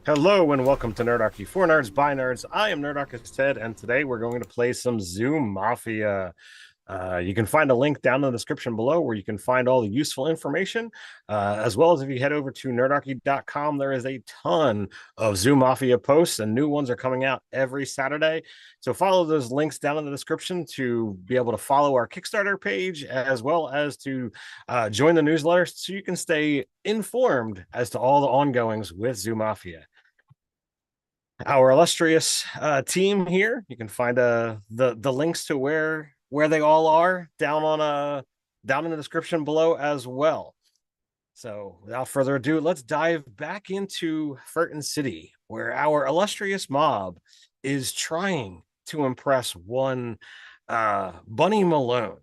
Hello and welcome to Nerdarchy for Nerds by Nerds. I am Nerdarchist Ted, and today we're going to play some Zoo Mafia. You can find a link down in the description below where you can find all the useful information, as well as if you head over to nerdarchy.com, there is a ton of Zoo Mafia posts, and new ones are coming out every Saturday. So follow those links down in the description to be able to follow our Kickstarter page, as well as to join the newsletter so you can stay informed as to all the ongoings with Zoo Mafia. Our illustrious team here, you can find the links to where they all are down in the description below as well. So without further ado, let's dive back into Furton City, where our illustrious mob is trying to impress one Bunny Malone.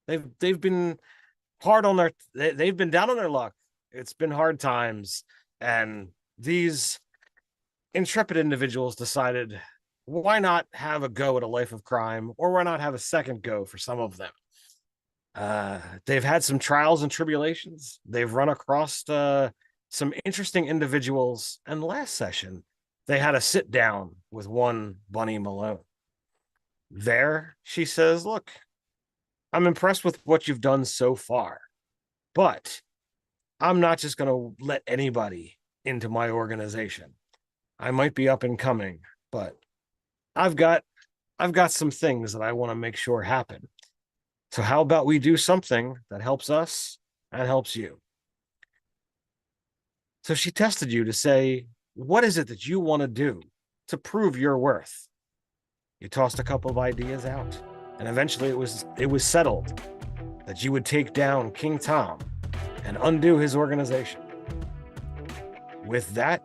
They've been they've been down on their luck. It's been hard times, and these intrepid individuals decided, why not have a go at a life of crime, or why not have a second go for some of them? They've had some trials and tribulations. They've run across some interesting individuals, and last session they had a sit down with one Bunny Malone. There, she says, look, I'm impressed with what you've done so far, but I'm not just going to let anybody into my organization. I might be up and coming, but I've got some things that I want to make sure happen. So how about we do something that helps us and helps you? So she tested you to say, what is it that you want to do to prove your worth? You tossed a couple of ideas out, and eventually it was settled that you would take down King Tom and undo his organization. With that,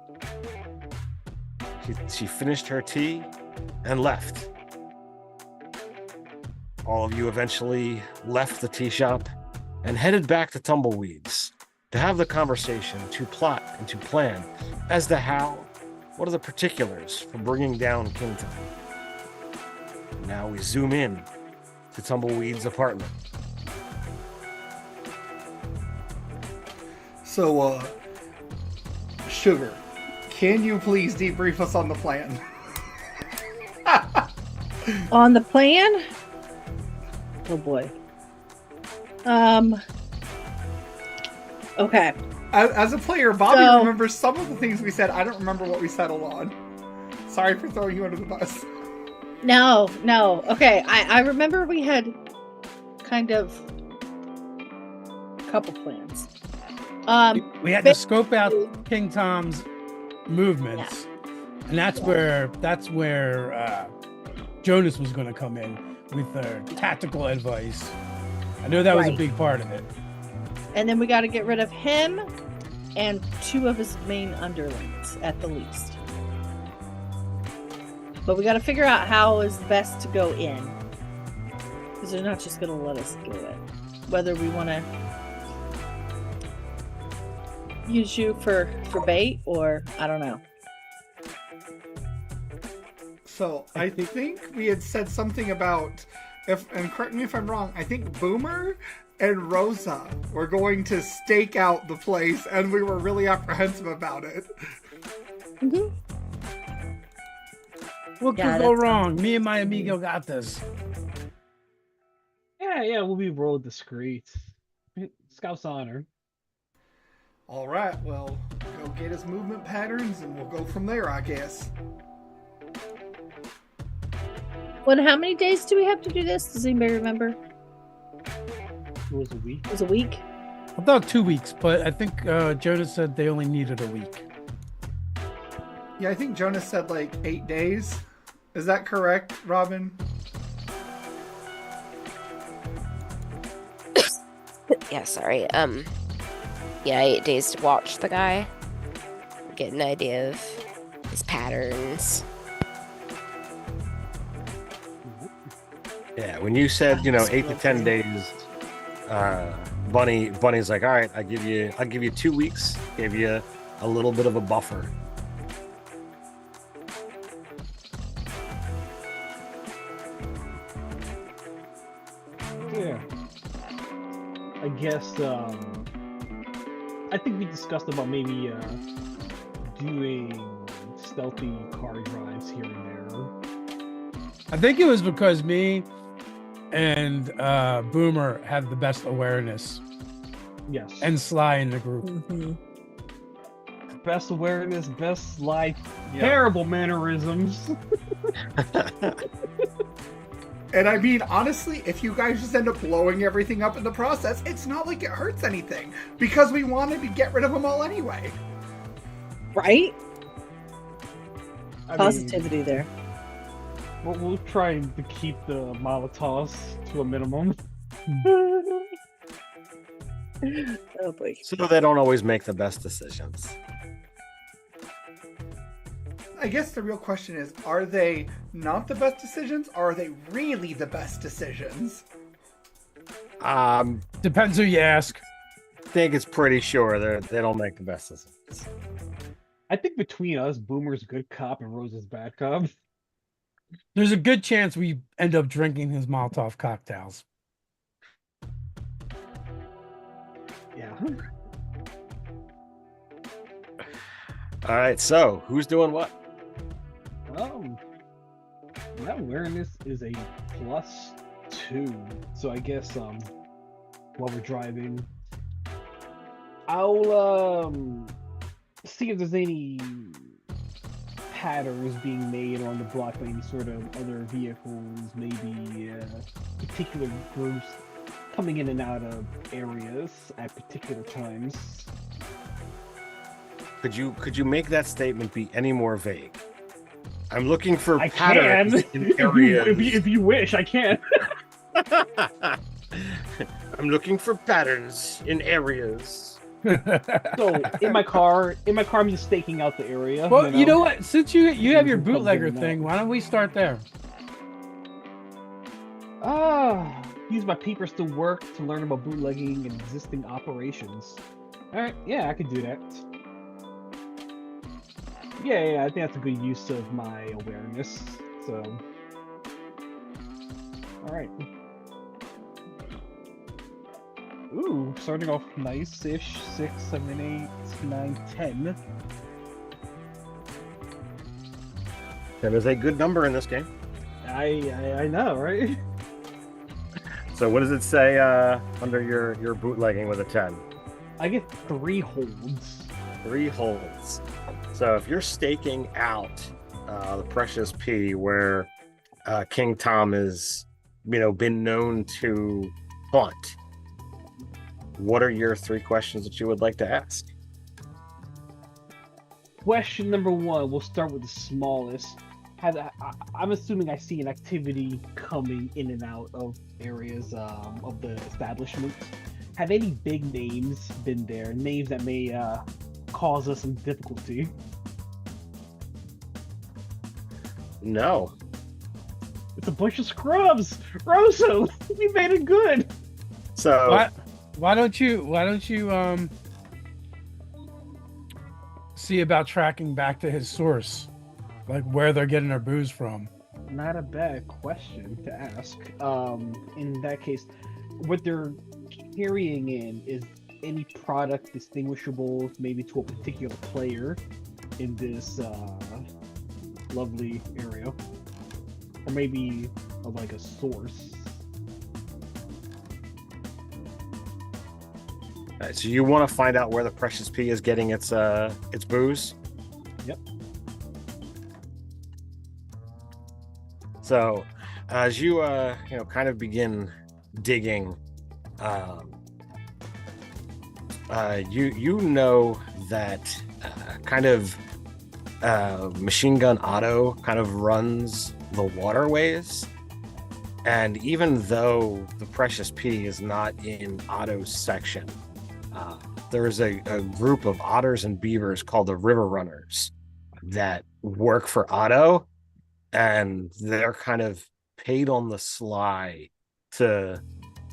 she finished her tea and left. All of you eventually left the tea shop and headed back to Tumbleweeds to have the conversation, to plot and to plan as to what are the particulars for bringing down King Tom. Now we zoom in to Tumbleweed's apartment. So, Sugar, can you please debrief us on the plan? On the plan? Oh boy. Okay. As a player, Bobby remembers some of the things we said. I don't remember what we settled on. Sorry for throwing you under the bus. No. Okay, I remember we had kind of a couple plans. We had to scope out King Tom's movements, and that's where Jonas was going to come in with tactical advice. I know that was a big part of it. And then we got to get rid of him and two of his main underlings at the least. But we got to figure out how is best to go in, because they're not just going to let us do it. Whether we want to use you for bait, or I don't know. So I think we had said something about, and correct me if I'm wrong, I think Boomer and Rosa were going to stake out the place, and we were really apprehensive about it. Mm-hmm. What could go wrong? Me and my amigo got this. Yeah, we'll be real discreet. Scout's honor. All right, well, go get his movement patterns, and we'll go from there, I guess. How many days do we have to do this? Does anybody remember? It was a week. It was a week? I thought 2 weeks, but I think Jonas said they only needed a week. Yeah, I think Jonas said like 8 days. Is that correct, Robin? Yeah, sorry. Yeah, 8 days to watch the guy. Get an idea of his patterns. Yeah, when you said, 8 to 10 days, Bunny's like, all right, I'll give you 2 weeks, give you a little bit of a buffer. Yeah. I guess, I think we discussed about maybe doing stealthy car drives here and there. I think it was because me and Boomer have the best awareness, Yes. and Sly in the group. Mhm. Best awareness, best slide, terrible mannerisms. And I mean, honestly, if you guys just end up blowing everything up in the process, it's not like it hurts anything because we wanted to get rid of them all anyway. Right? I mean, Positivity there. we'll try to keep the Molotovs to a minimum. Oh boy. So they don't always make the best decisions. I guess the real question is, are they not the best decisions, or are they really the best decisions? Depends who you ask. Think it's pretty sure they don't make the best decisions. I think between us, Boomer's good cop and Rose's bad cop. There's a good chance we end up drinking his Molotov cocktails. Yeah. All right, so who's doing what? My awareness is a +2, so I guess while we're driving, I'll see if there's any patterns being made on the block by any sort of other vehicles, maybe particular groups coming in and out of areas at particular times. Could you make that statement be any more vague? I'm looking for I patterns can, in areas. if you wish, I can. I'm looking for patterns in areas. So in my car, I'm just staking out the area. Well, you know what? Since you have your Who comes bootlegger in and thing, out. why don't we start there? Use my peepers to work to learn about bootlegging and existing operations. Alright, yeah, I can do that. Yeah, I think that's a good use of my awareness. So, alright. Ooh, starting off nice-ish. 6, 7, 8, 9, 10. That is a good number in this game. I know, right? So what does it say under your bootlegging with a 10? I get 3 holds. 3 holds. So if you're staking out the precious P where King Tom is, been known to haunt, what are your 3 questions that you would like to ask? Question number 1, we'll start with the smallest. I'm assuming I see an activity coming in and out of areas of the establishment. Have any big names been there? Names that may cause us some difficulty? No. It's a bunch of scrubs! Rosso! We made it good! So Why don't you see about tracking back to his source, like where they're getting their booze from? Not a bad question to ask. In that case, what they're carrying in is any product distinguishable maybe to a particular player in this lovely area, or maybe like a source. All right, so you want to find out where the precious P is getting its booze? Yep. So as you kind of begin digging, you know that kind of Machine Gun Auto kind of runs the waterways, and even though the precious P is not in Otto's section, there's a group of otters and beavers called the River Runners that work for Otto, and they're kind of paid on the sly to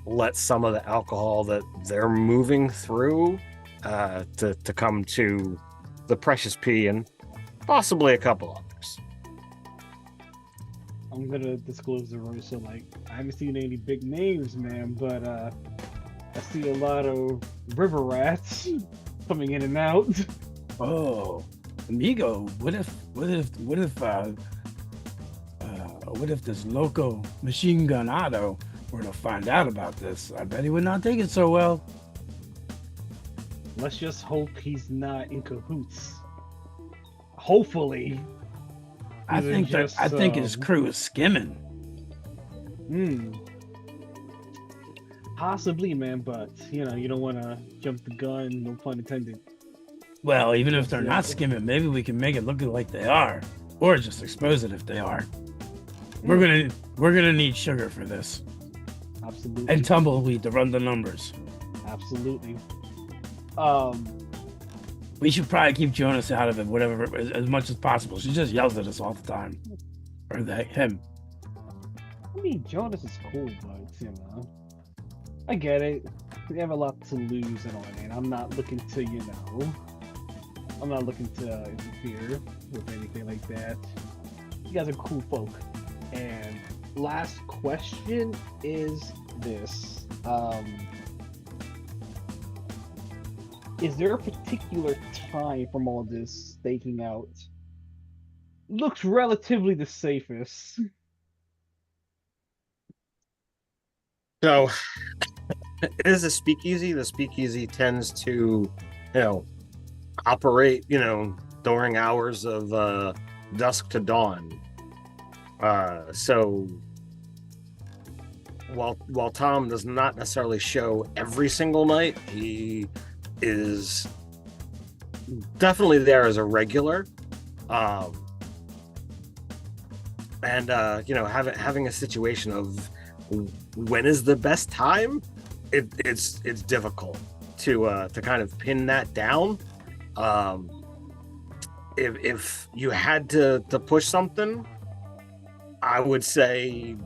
let some of the alcohol that they're moving through to come to the precious P and possibly a couple others. I'm gonna disclose the rule, so like I haven't seen any big names, man, but I see a lot of river rats coming in and out. Oh, Amigo, what if this local machine gun Otto were to find out about this? I bet he would not take it so well. Let's just hope he's not in cahoots. Hopefully. I think his crew is skimming. Possibly, man, but you don't want to jump the gun, no pun intended. Well, even if they're not skimming, maybe we can make it look like they are, or just expose it if they are. We're gonna need sugar for this. Absolutely. And tumbleweed to run the numbers. Absolutely. We should probably keep Jonas out of it, whatever, as much as possible. She just yells at us all the time, or him. I mean, Jonas is cool, but I get it. We have a lot to lose and all that. I'm not looking to, interfere with anything like that. You guys are cool folk. And last question is this. Is there a particular time from all this staking out looks relatively the safest? So it is a speakeasy. The speakeasy tends to, operate, during hours of dusk to dawn. So while Tom does not necessarily show every single night, he is definitely there as a regular. And having a situation of when is the best time, it's difficult to kind of pin that down. If you had to push something, I would say,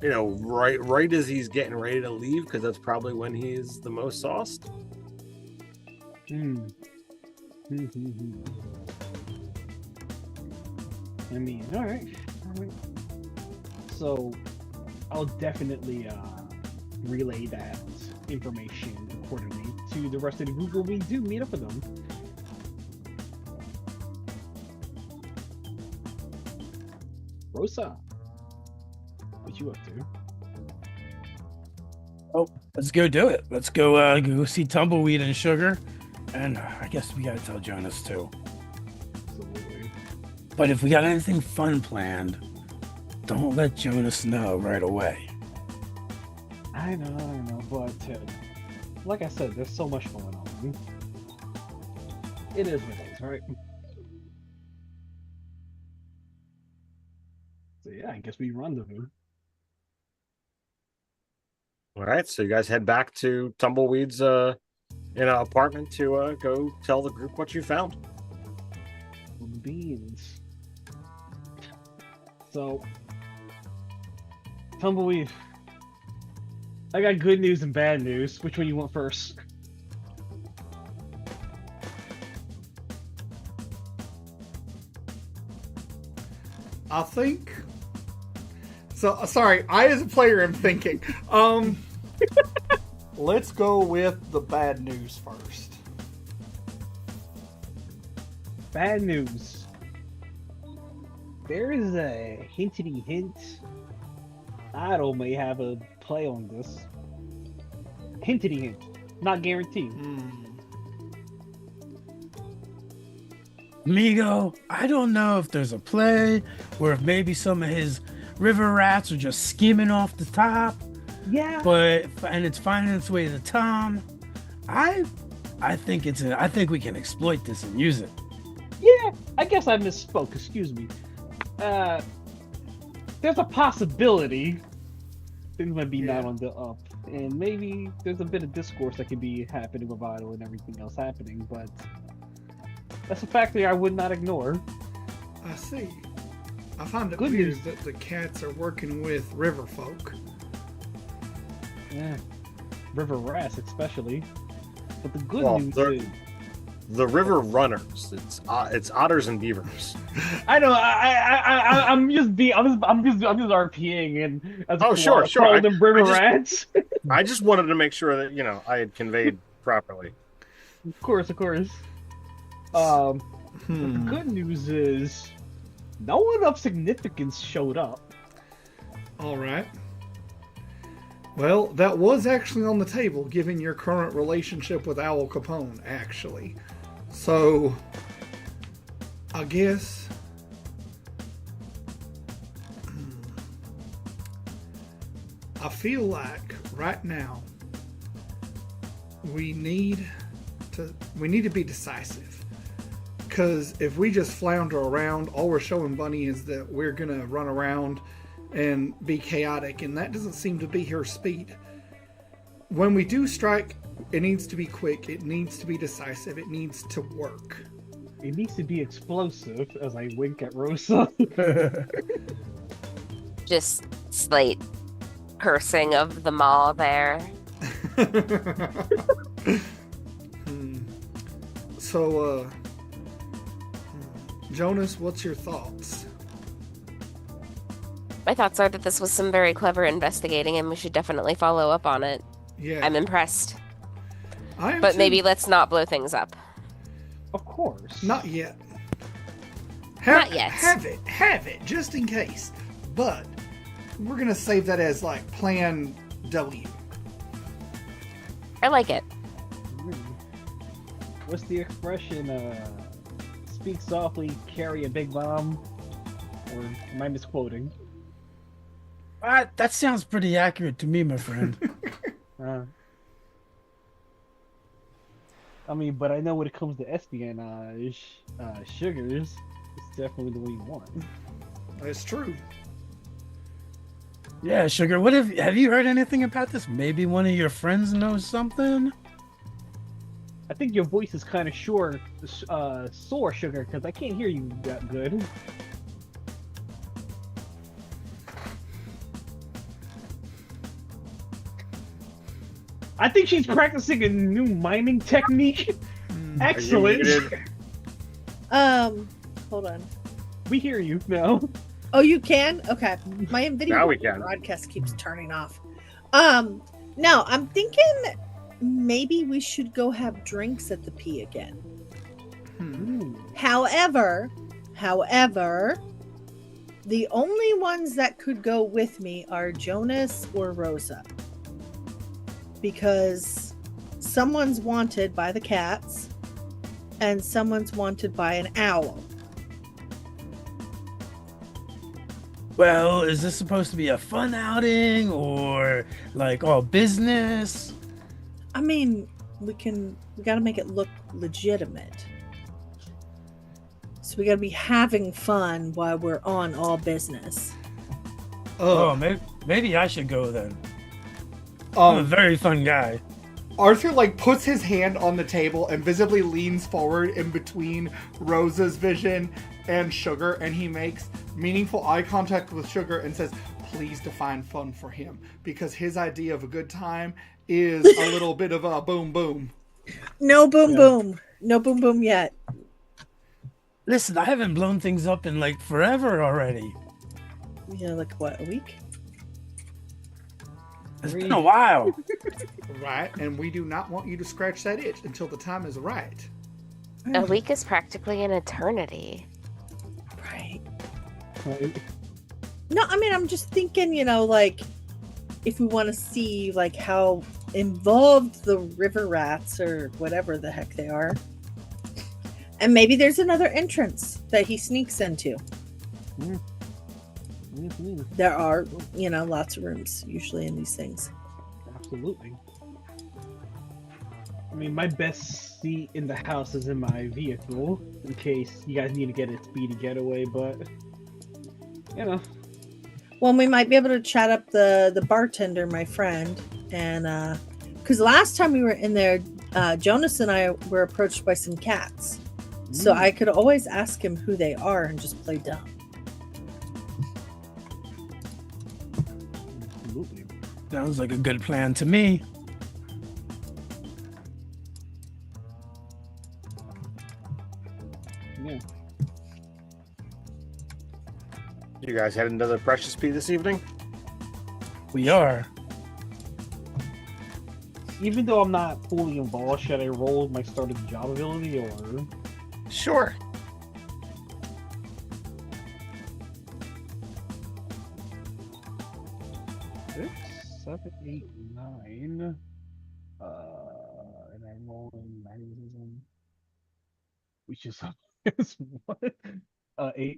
right as he's getting ready to leave, because that's probably when he's the most sauced. I mean, all right. So I'll definitely relay that information accordingly to the rest of the group when we do meet up with them. Rosa, what you up to? Oh, let's go do it. Let's go see Tumbleweed and Sugar, and I guess we gotta tell Jonas too. Absolutely. But if we got anything fun planned, don't let Jonas know right away. I know, but like I said, there's so much going on. It is what it is, right? So yeah, I guess we rendezvous. All right, so you guys head back to Tumbleweed's apartment to go tell the group what you found. Beans. So, Tumbleweed, I got good news and bad news. Which one you want first? I think. So sorry, I as a player am thinking. Let's go with the bad news first. Bad news. There is a hintity hint. Otto may have a play on this. Hintity hint. Not guaranteed. Amigo, I don't know if there's a play or if maybe some of his river rats are just skimming off the top. Yeah. And it's finding its way to Tom. I think we can exploit this and use it. Yeah, I guess I misspoke. Excuse me. There's a possibility things might be not on the up, and maybe there's a bit of discourse that could be happening with Otto and everything else happening, but that's a factor I would not ignore. I see. I find it Good weird news. that the cats are working with river folk. Yeah, river rats especially. But the good Well, news they're- is, The river runners. It's otters and beavers. I know. I'm just RPing and Sure. call them river rats. I just wanted to make sure that I had conveyed properly. Of course. But the good news is, no one of significance showed up. All right. Well, that was actually on the table, given your current relationship with Al Capone, actually. So, I guess... I feel like, right now, we need to be decisive. Because if we just flounder around, all we're showing Bunny is that we're going to run around and be chaotic, and that doesn't seem to be her speed. When we do strike, it needs to be quick, it needs to be decisive, it needs to work. It needs to be explosive, as I wink at Rosa. Just slight cursing of the mall there. So, Jonas, what's your thoughts? My thoughts are that this was some very clever investigating and we should definitely follow up on it. Yeah, I'm impressed. I am But too. maybe let's not blow things up. Of course. Not yet. Not yet. Have it, just in case. But we're gonna save that as like Plan W. I like it. What's the expression? Speak softly, carry a big bomb. Or am I misquoting? That sounds pretty accurate to me, my friend. I mean, but I know when it comes to espionage, sugars, it's definitely the way you want. That's true. Yeah, Sugar, what have you heard anything about this? Maybe one of your friends knows something? I think your voice is kind of sore, Sugar, because I can't hear you that good. I think she's practicing a new mining technique. Excellent. Hold on. We hear you now. Oh, you can? Okay. My Now we NVIDIA can. broadcast keeps turning off. No, I'm thinking maybe we should go have drinks at the P again. However, the only ones that could go with me are Jonas or Rosa. Because someone's wanted by the cats and someone's wanted by an owl. Well, is this supposed to be a fun outing or like all business? I mean, we gotta make it look legitimate. So we gotta be having fun while we're on all business. Oh, maybe I should go then. I'm a very fun guy. Arthur like puts his hand on the table and visibly leans forward in between Rosa's vision and Sugar, and he makes meaningful eye contact with Sugar and says, please define fun for him, because his idea of a good time is a little bit of a boom boom. No boom boom. No boom boom yet. Listen, I haven't blown things up in like forever already. Yeah, like what, a week? It's been a while. Right, and we do not want you to scratch that itch until the time is right. A week is practically an eternity. Right. No, I mean, I'm just thinking, like, if we want to see, like, how involved the river rats or whatever the heck they are. And maybe there's another entrance that he sneaks into. There are, lots of rooms usually in these things. Absolutely. I mean, my best seat in the house is in my vehicle, in case you guys need to get a speedy getaway, but, Well, we might be able to chat up the bartender, my friend, and, because last time we were in there, Jonas and I were approached by some cats. So I could always ask him who they are and just play dumb. Absolutely. Sounds like a good plan to me. Yeah. You guys heading to the Precious P this evening? We are. Even though I'm not fully involved, should I roll my started job ability or? Sure. 6, 7, 8, 9. And I'm rolling magnetism. Which is what? 8.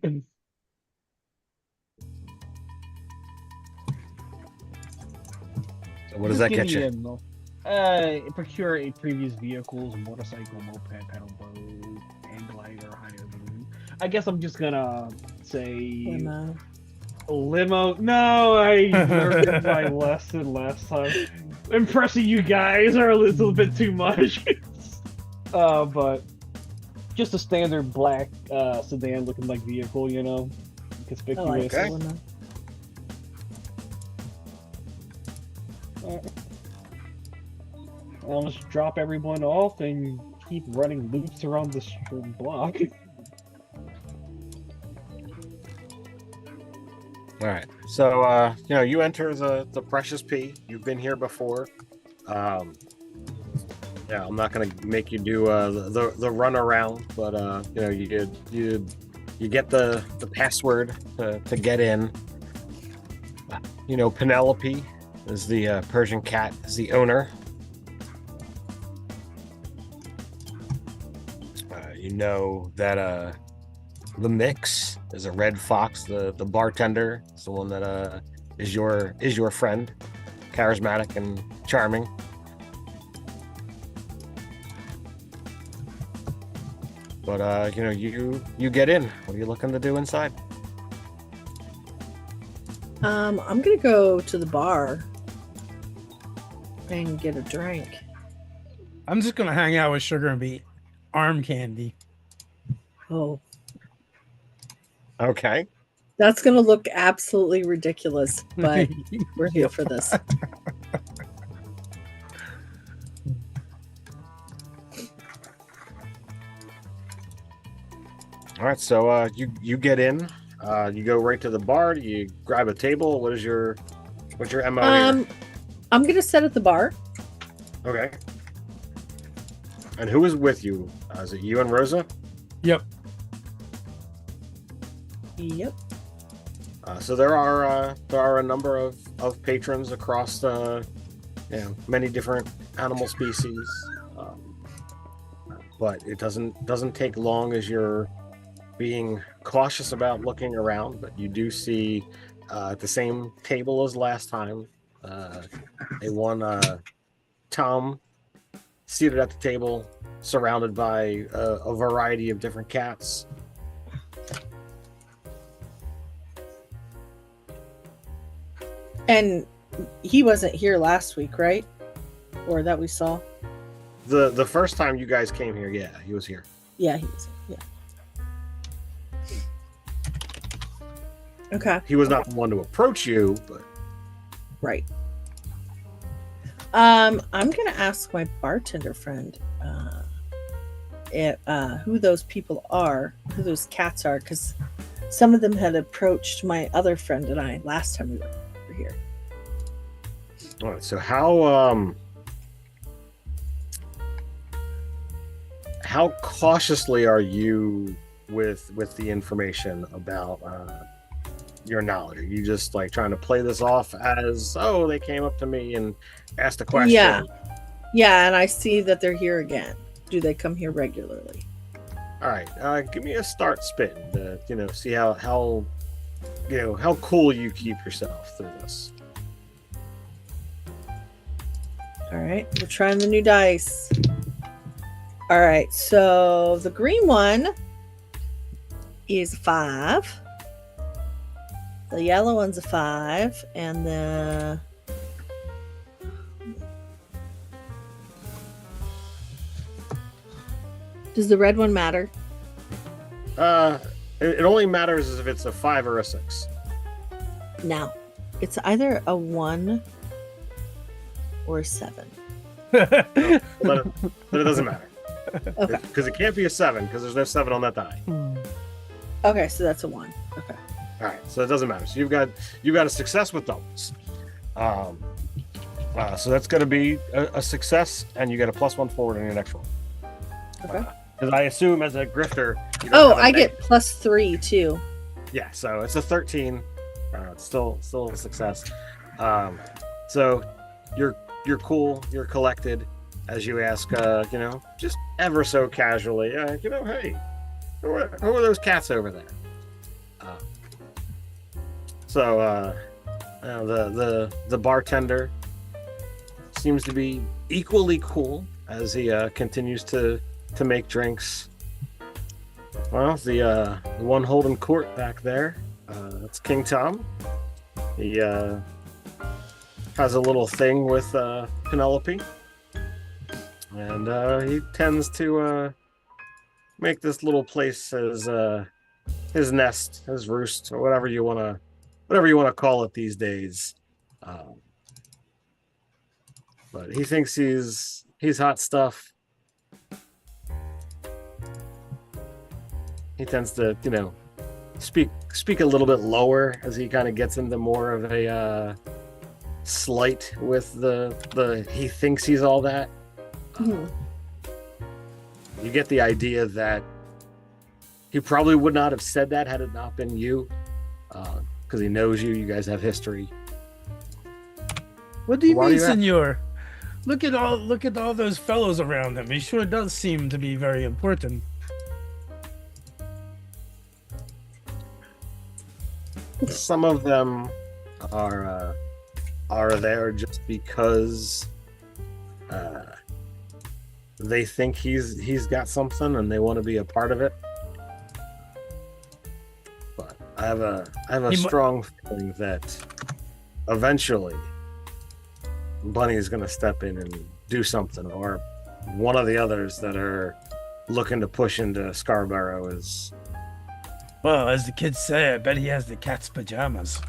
So what does that get you? Procure a previous vehicle's motorcycle, moped, pedal boat, and glider, higher balloon. I guess I'm just gonna say limo. No, I learned my lesson last time. Impressing you guys are a little bit too much. But just a standard black sedan looking like vehicle, you know, conspicuous. I'll just drop everyone off and keep running loops around the block. All right. So, you enter the Precious P. You've been here before. I'm not gonna make you do the run around, but you get the password to get in. Penelope is the Persian cat, is the owner. You know that the mix is a red fox, the bartender. It's the one that is your friend, charismatic and charming. But you get in. What are you looking to do inside? I'm gonna go to the bar and get a drink. I'm just gonna hang out with Sugar and be arm candy. Oh, Okay. that's gonna look absolutely ridiculous, but we're here for this. All right. So you get in. You go right to the bar. You grab a table. What's your MO here? I'm gonna sit at the bar. Okay. And who is with you? Is it you and Rosa? Yep. Yep. So there are a number of patrons across many different animal species, but it doesn't take long as you're being cautious about looking around. But you do see at the same table as last time, Tom seated at the table, surrounded by a variety of different cats. And he wasn't here last week, right? Or that we saw? The first time you guys came here, yeah, he was here. Yeah, he was. Yeah. Okay. He was not the one to approach you, but Right. I'm gonna ask my bartender friend who those people are, who those cats are, because some of them had approached my other friend and I last time we were here. all right. So how cautiously are you with the information about your knowledge? Are you just like trying to play this off as, oh, they came up to me and asked a question? Yeah, and I see that they're here again. Do they come here regularly? All right, give me a start spitting to see how cool you keep yourself through this. All right, we're trying the new dice. All right, so the green one is 5. The yellow one's a 5, and the does the red one matter? It only matters if it's a 5 or a 6. No, it's either a 1 or a 7. But it doesn't matter. Okay. Because it can't be a 7 because there's no 7 on that die. Okay, so that's a 1. Okay. All right, so it doesn't matter. So you've got a success with doubles. So that's going to be a success, and you get a +1 forward on your next roll. Okay. Because I assume as a grifter. I get +3 too. Yeah, so it's a 13. It's still a success. So you're cool, you're collected as you ask, just ever so casually, hey, who are those cats over there? The bartender seems to be equally cool as he continues to make drinks. Well, the one holding court back there, that's King Tom. He has a little thing with Penelope, and he tends to make this little place his nest, his roost, or whatever you want to call it these days. But he thinks he's hot stuff. He tends to, speak a little bit lower as he kind of gets into more of a slight with the he thinks he's all that. Mhm. You get the idea that he probably would not have said that had it not been you, because he knows you. You guys have history. What do you Why do mean, you have- senor? Look at all those fellows around him. He sure does seem to be very important. Some of them are there just because they think he's got something and they want to be a part of it. But I have a strong feeling that eventually Bunny is going to step in and do something, or one of the others that are looking to push into Scarborough is. Well, as the kids say, I bet he has the cat's pajamas.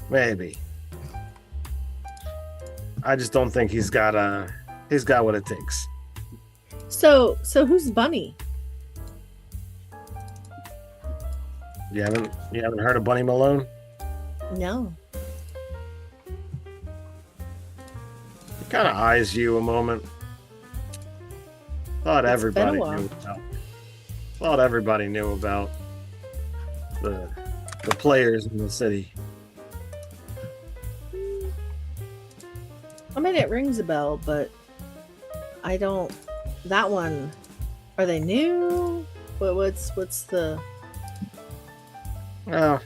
Maybe. I just don't think he's got what it takes. So who's Bunny? You haven't heard of Bunny Malone? No. He kind of eyes you a moment. Thought everybody knew about the players in the city. I mean, it rings a bell, but I don't. That one. Are they new? What's the? Well,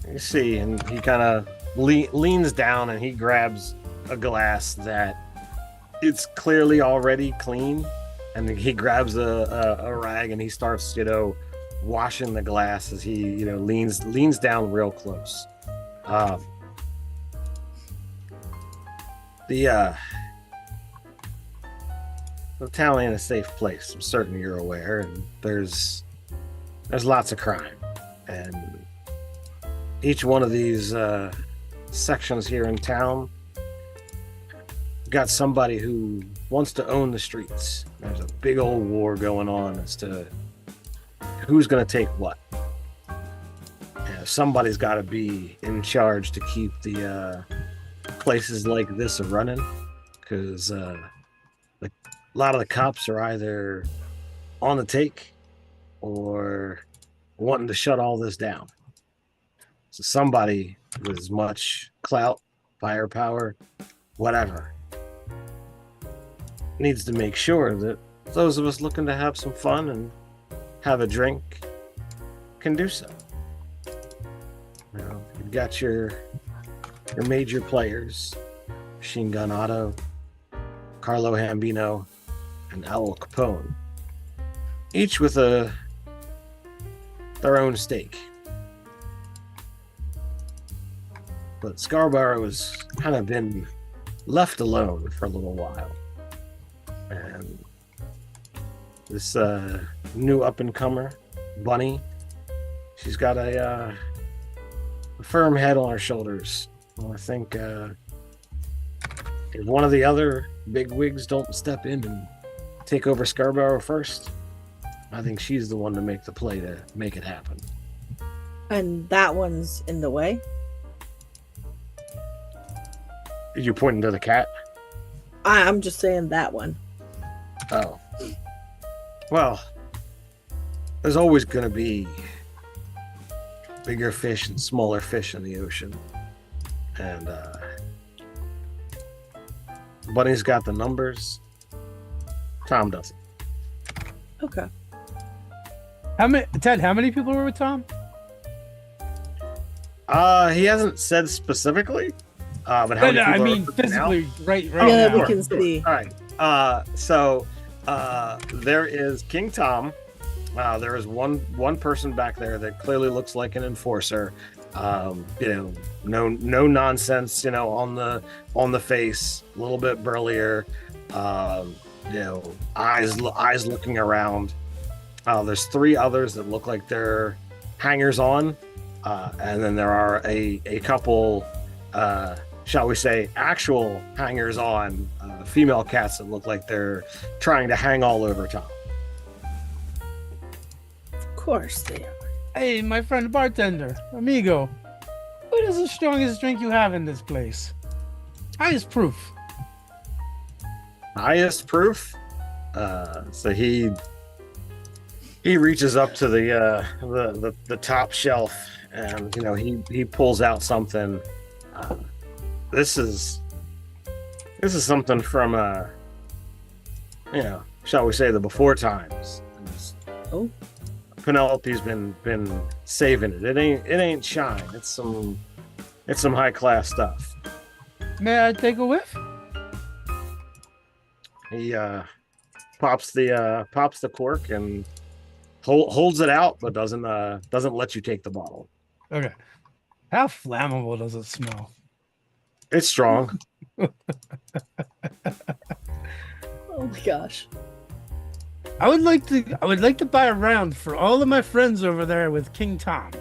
you see, and he kind of leans down and he grabs a glass that it's clearly already clean, and he grabs a rag and he starts, washing the glass as he, leans down real close. The town ain't a safe place. I'm certain you're aware, and there's lots of crime, and each one of these sections here in town got somebody who wants to own the streets. There's a big old war going on as to who's going to take what. Somebody's got to be in charge to keep the places like this running, because a lot of the cops are either on the take or wanting to shut all this down. So somebody with as much clout, firepower, whatever, needs to make sure that those of us looking to have some fun and have a drink can do so. You've got your major players, Machine Gun Otto, Carlo Hambino, and Al Capone, each with their own stake. But Scarborough has kind of been left alone for a little while. And this new up-and-comer, Bunny, she's got a firm head on her shoulders. Well, I think if one of the other big wigs don't step in and take over Scarborough first, I think she's the one to make the play to make it happen. And that one's in the way. You're pointing to the cat? I'm just saying that one. Oh. Well, there's always going to be bigger fish and smaller fish in the ocean. And Bunny's got the numbers. Tom doesn't. Okay. How many people were with Tom? He hasn't said specifically. But how many I people mean are physically, now? right Yeah, now. we can see. All right. So there is King Tom. There is one person back there that clearly looks like an enforcer. You know, no nonsense. You know, on the face, a little bit burlier. You know, eyes looking around. There's 3 others that look like they're hangers on, and then there are a couple. Shall we say, actual hangers on, female cats that look like they're trying to hang all over Tom. Of course they are. Hey, my friend bartender, amigo, what is the strongest drink you have in this place? Highest proof. Highest proof. So he reaches up to the top shelf, and you know he pulls out something. This is something from you know, shall we say, the before times. Oh. Penelope's been saving it. It ain't shine. It's some high class stuff. May I take a whiff? He pops the cork and holds it out, but doesn't let you take the bottle. Okay. How flammable does it smell? It's strong. Oh my gosh. I would like to buy a round for all of my friends over there with King Tom.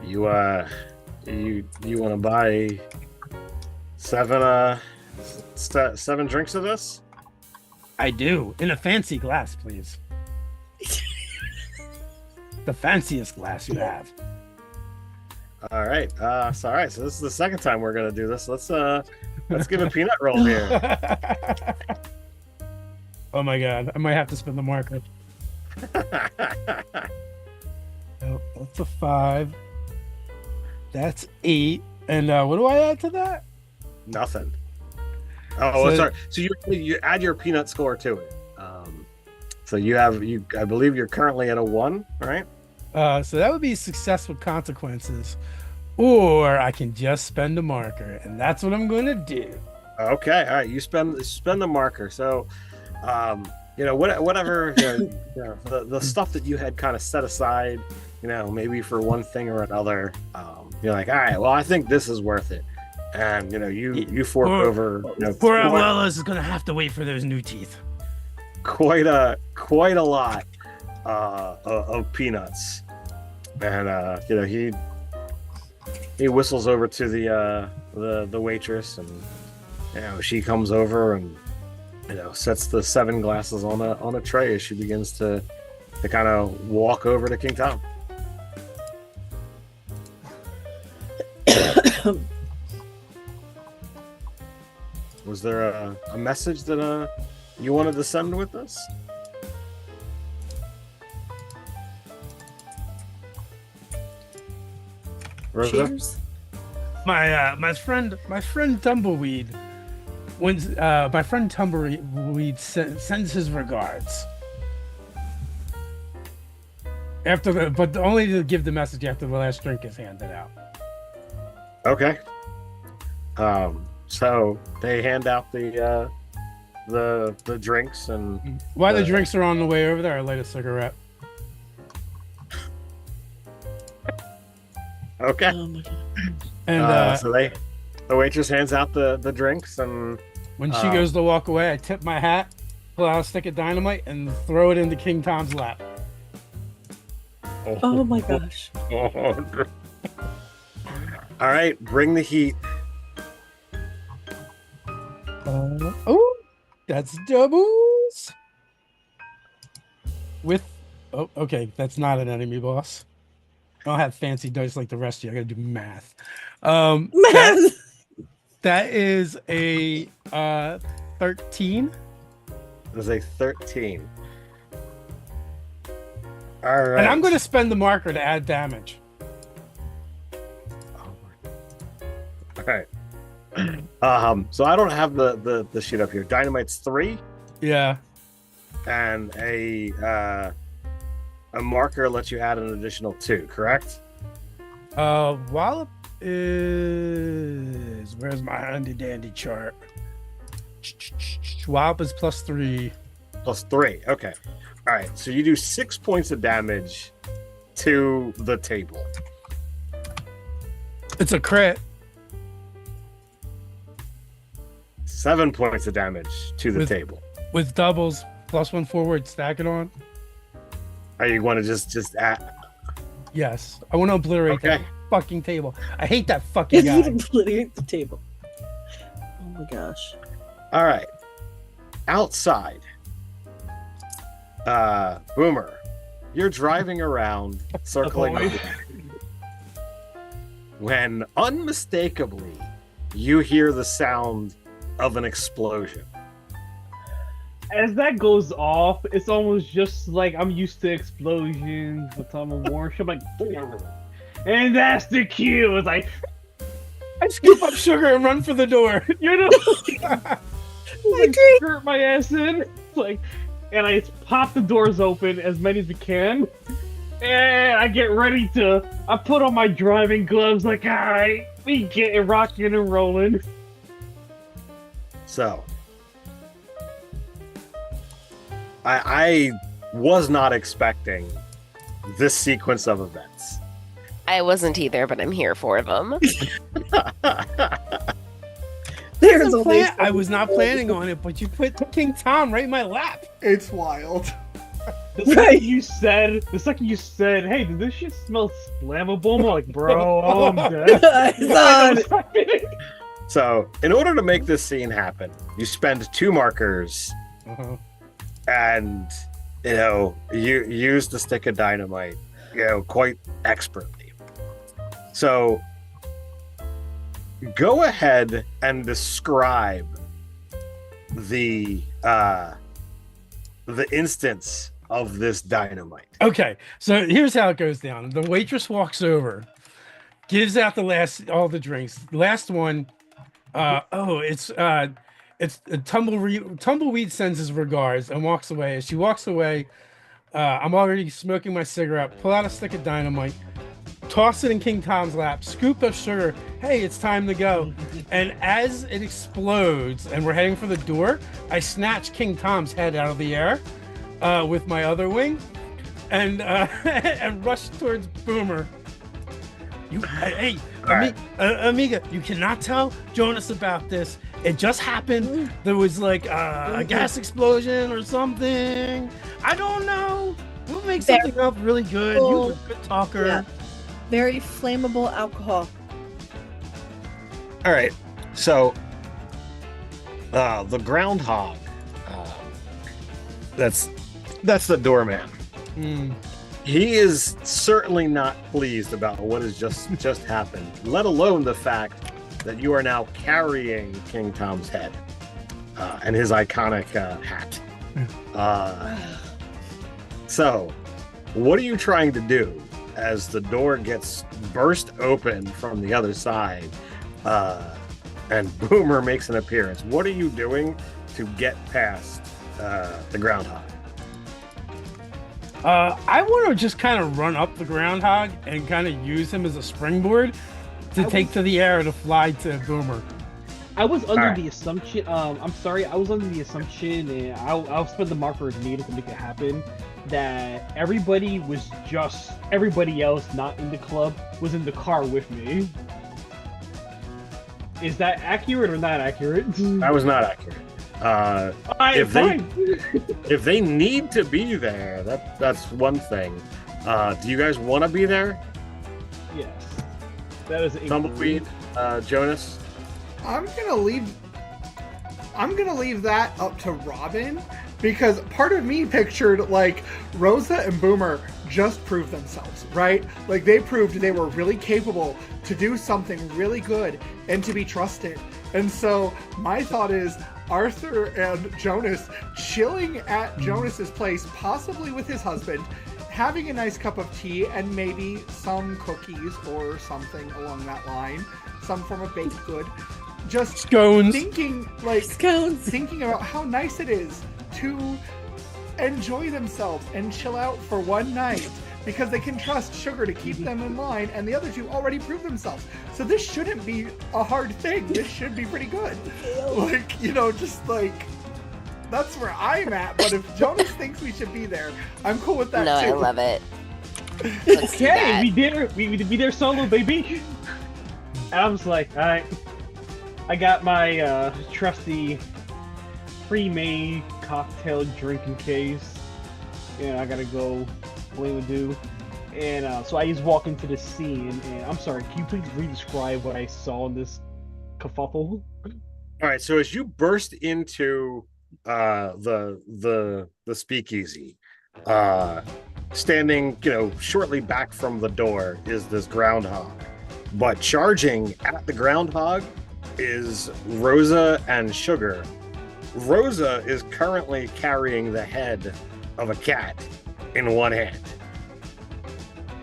You want to buy 7 drinks of this? I do. In a fancy glass, please. The fanciest glass you have. All right. So this is the second time we're gonna do this. Let's give a peanut roll here. Oh my god, I might have to spend the marker. Oh, that's a 5. That's 8. And what do I add to that? Nothing. Oh, sorry. So you add your peanut score to it. So I believe you're currently at a 1, right? So that would be success with consequences, or I can just spend a marker, and that's what I'm going to do. Okay, all right. You spend the marker. So, you know, whatever the stuff that you had kind of set aside, you know, maybe for one thing or another. You're like, all right, well, I think this is worth it, and you know, you fork over. You know, poor Abuela's is going to have to wait for those new teeth. Quite a lot of peanuts. And you know, he whistles over to the waitress, and you know, she comes over and you know, sets the 7 glasses on a tray as she begins to kind of walk over to King Tom. Was there a message that you wanted to send with this? Rosa? Cheers. My friend Tumbleweed. When my friend Tumbleweed sends his regards. But only to give the message after the last drink is handed out. Okay. So they hand out the drinks, and while the drinks are on the way over there, I light a cigarette. Okay. Oh my god. And so the waitress hands out the drinks, and when she goes to walk away, I tip my hat, pull out a stick of dynamite, and throw it into King Tom's lap. Oh my gosh. All right, bring the heat. Oh, that's doubles. Okay, that's not an enemy boss. I don't have fancy dice like the rest of you. I gotta do math. Math. That is a 13. There's a 13. All right. And I'm going to spend the marker to add damage. All right. So I don't have the sheet up here. Dynamite's 3, Yeah. and a marker lets you add an additional 2. Correct? Wallop is... Where's my handy dandy chart? Wallop is +3. +3. Okay. All right. So you do 6 points of damage to the table. It's a crit. 7 points of damage to the table. With doubles, +1 forward, stack it on. Are you want to just add? Yes. I want to obliterate Okay. that fucking table. I hate that fucking guy. Obliterate the table. Oh my gosh. All right. Outside. Boomer, you're driving around, circling Avoid. when unmistakably you hear the sound of an explosion. As that goes off, it's almost just like I'm used to explosions, but I'm a war. I'm like, and that's the cue. It's like, I scoop up sugar and run for the door. you know, I like, drink. skirt my ass in, like, and I pop the doors open as many as we can, and I get ready to. I put on my driving gloves, like, all right, we get it rocking and rolling. So, I was not expecting this sequence of events. I wasn't either, but I'm here for them. There's always I was not planning on it, but you put King Tom right in my lap. It's wild. The second Right. you said, hey, did this shit smell flammable? I'm like, bro, I'm dead. It's on. So, in order to make this scene happen, you spend 2 markers and, you use the stick of dynamite, quite expertly. So, go ahead and describe the instance of this dynamite. Okay, so here's how it goes down. The waitress walks over, gives out all the drinks. Last one, it's Tumbleweed sends his regards and walks away. As she walks away, I'm already smoking my cigarette. Pull out a stick of dynamite, toss it in King Tom's lap, scoop up sugar. Hey, it's time to go. And as it explodes and we're heading for the door, I snatch King Tom's head out of the air with my other wing and and rush towards Boomer. Hey, Amiga, you cannot tell Jonas about this. It just happened. There was like a gas explosion or something. I don't know. We'll make something up really good. You're a good talker. Yeah. Very flammable alcohol. All right. So, the groundhog. That's the doorman. He is certainly not pleased about what has just happened, let alone the fact that you are now carrying King Tom's head and his iconic hat. So, what are you trying to do as the door gets burst open from the other side and Boomer makes an appearance? What are you doing to get past the groundhog? I want to just kind of run up the groundhog and kind of use him as a springboard to take to the air to fly to Boomer. I was under Alright. the assumption. I'm sorry. I was under the assumption, and I'll spend the marker as needed to make it happen. That everybody else not in the club was in the car with me. Is that accurate or not accurate? That was not accurate. If they need to be there, that's one thing. Do you guys want to be there? Yes. That is a Tumbleweed, Jonas. I'm gonna leave that up to Robin, because part of me pictured like Rosa and Boomer just proved themselves, right? Like they proved they were really capable to do something really good and to be trusted. And so my thought is Arthur and Jonas chilling at Jonas's place, possibly with his husband, having a nice cup of tea and maybe some cookies or something along that line, some form of baked good. Just Scones. thinking about how nice it is to enjoy themselves and chill out for one night because they can trust sugar to keep them in line, and the other two already proved themselves. So this shouldn't be a hard thing. This should be pretty good. Like, you know, just like, that's where I'm at. But if Jonas thinks we should be there, I'm cool with that No, too. I love it. Let's do Okay, that. we there solo, baby. And I was like, alright. I got my trusty pre-made cocktail drinking case. And I gotta go play with do. And so I just walk into the scene, and I'm sorry, can you please re-describe what I saw in this kerfuffle? All right, so as you burst into the speakeasy, standing, you know, shortly back from the door is this groundhog, but charging at the groundhog is Rosa and Sugar. Rosa is currently carrying the head of a cat in one hand.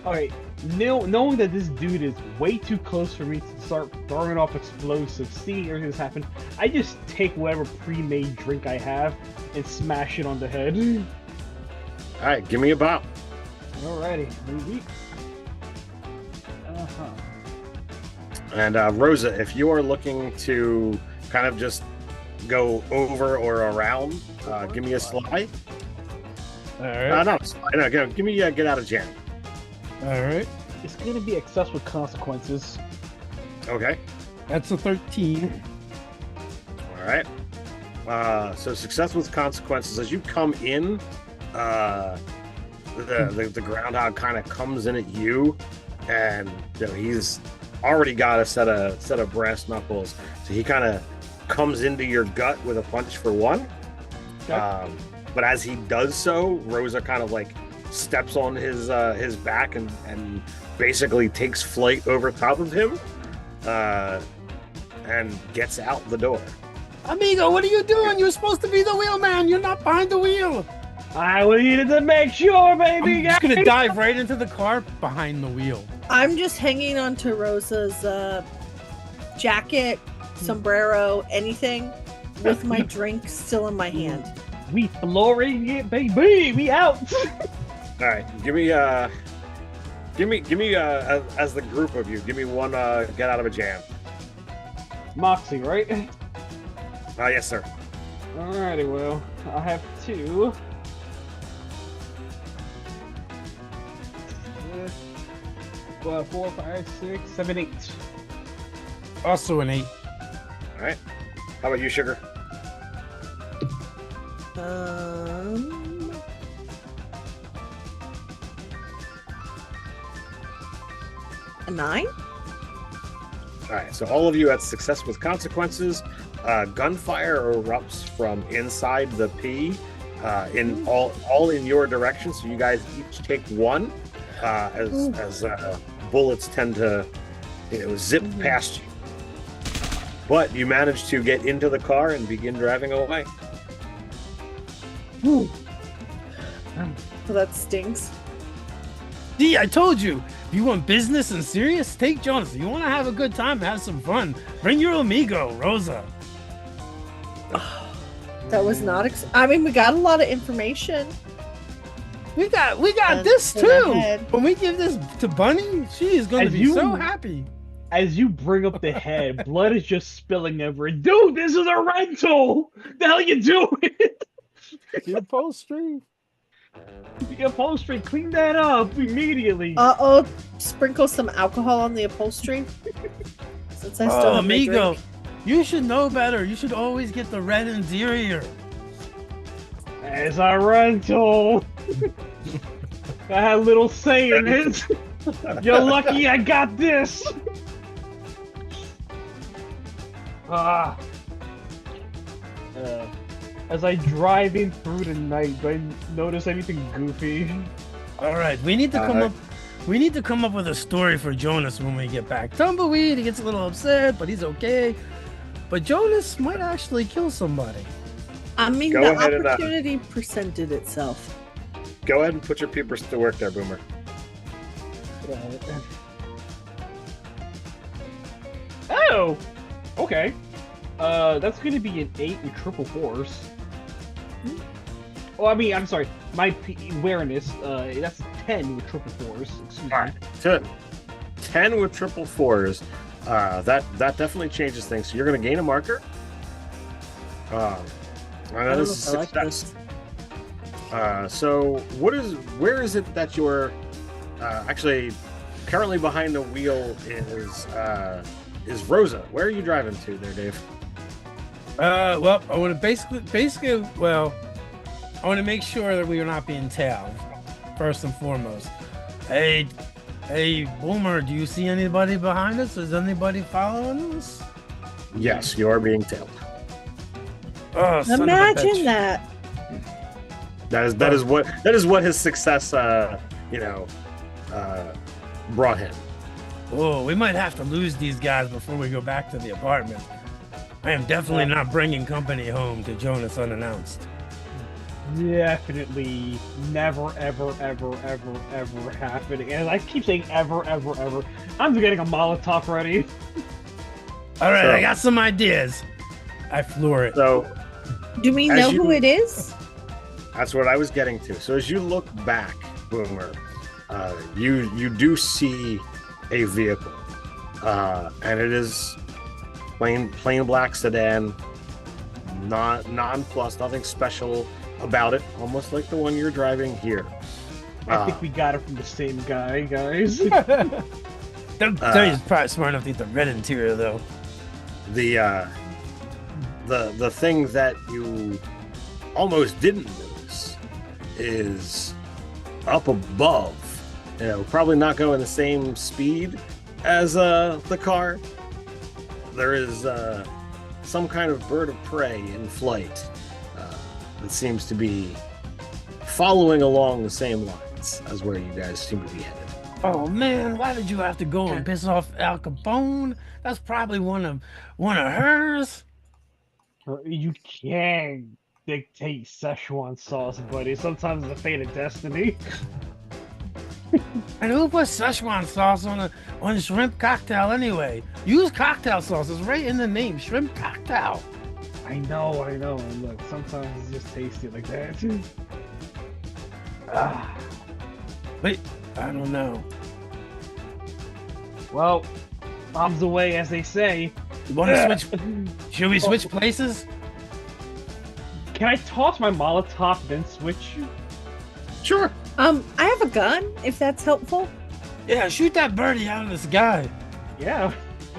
Alright, knowing that this dude is way too close for me to start throwing off explosives, seeing everything that's happened, I just take whatever pre-made drink I have and smash it on the head. All right, give me a bop. Alrighty, maybe. And Rosa, if you are looking to kind of just go over or around, give me a slide. All right. Not a slide. No, give me a get out of jam. All right. It's gonna be excess with consequences. Okay. That's a 13. All right. So success with consequences. As you come in, the groundhog kind of comes in at you, and you know, he's already got a set of brass knuckles. So he kind of comes into your gut with a punch for one. Okay. But as he does so, Rosa kind of like steps on his back and basically takes flight over top of him, and gets out the door. Amigo, what are you doing? You're supposed to be the wheelman. You're not behind the wheel. I needed to make sure, baby. I'm just gonna dive right into the car behind the wheel. I'm just hanging on to Rosa's jacket, sombrero, anything, with my drink still in my hand. We flooring it, baby. We out. All right, give me as the group of you, give me one get out of a jam. Moxie, right? Yes, sir. Alrighty, well, I have two. 4, 5, 6, 7, 8. Also an 8. All right. How about you, Sugar? A 9? All right, so all of you had success with consequences. Gunfire erupts from inside the P, in all in your direction. So you guys each take one, as bullets tend to, zip past you. But you manage to get into the car and begin driving away. Well, that stinks. See, I told you. If you want business and serious, take Jonas. If you want to have a good time, have some fun, bring your amigo, Rosa. That was not. I mean, we got a lot of information. We got this too. When we give this to Bunny, she is going to be so happy. As you bring up the head, blood is just spilling over. Dude, this is a rental. The hell you doing? The upholstery. The upholstery, clean that up immediately. Sprinkle some alcohol on the upholstery. Since I still have my amigo, drink. you should know better. You should always get the red interior. As a rental. I had a little say in it. You're lucky I got this. As I drive in through the night, do I notice anything goofy? All right, we need to come up. We need to come up with a story for Jonas when we get back. Tumbleweed, he gets a little upset, but he's okay. But Jonas might actually kill somebody. I mean, Go the ahead and, opportunity presented itself. Go ahead and put your peepers to work there, Boomer. Oh, okay. That's going to be an 8 with triple force. Oh, I mean, I'm sorry. My awareness, that's a 10 with triple force. Excuse me. All right, 10 with triple fours. That definitely changes things. So you're going to gain a marker. That is a success. So where is it that you're actually currently behind the wheel is Rosa? Where are you driving to there, Dave? Well, I want to I want to make sure that we are not being tailed, first and foremost. Hey, Boomer, do you see anybody behind us? Is anybody following us? Yes, you are being tailed. Oh, son of a Imagine bitch. that. That is what his success brought him. Oh, we might have to lose these guys before we go back to the apartment. I am definitely not bringing company home to Jonas unannounced. Definitely never, ever, ever, ever, ever happening. And I keep saying ever, ever, ever. I'm getting a Molotov ready. All right, So- I got some ideas. I floor it. So Do we As know you- who it is? that's what I was getting to. So as you look back, Boomer, you do see a vehicle, and it is plain black sedan, not non-plus, nothing special about it. Almost like the one you're driving here. I think we got it from the same guy, guys. They're probably smart enough to get the red interior, though. the thing that you almost didn't notice is up above. Probably not going the same speed as the car. There is some kind of bird of prey in flight that seems to be following along the same lines as where you guys seem to be headed. Oh man, why did you have to go and piss off Al Capone? That's probably one of hers. You can't dictate Szechuan sauce, buddy. Sometimes it's a fate of destiny. And who put Szechuan sauce on a shrimp cocktail anyway? Use cocktail sauce. It's right in the name, shrimp cocktail. I know. And look, sometimes it's just tasty like that. Wait, I don't know. Well, bombs away, as they say. You want to switch? Should we switch places? Can I toss my Molotov then switch? Sure. I have a gun, if that's helpful. Yeah, shoot that birdie out of the sky. Yeah.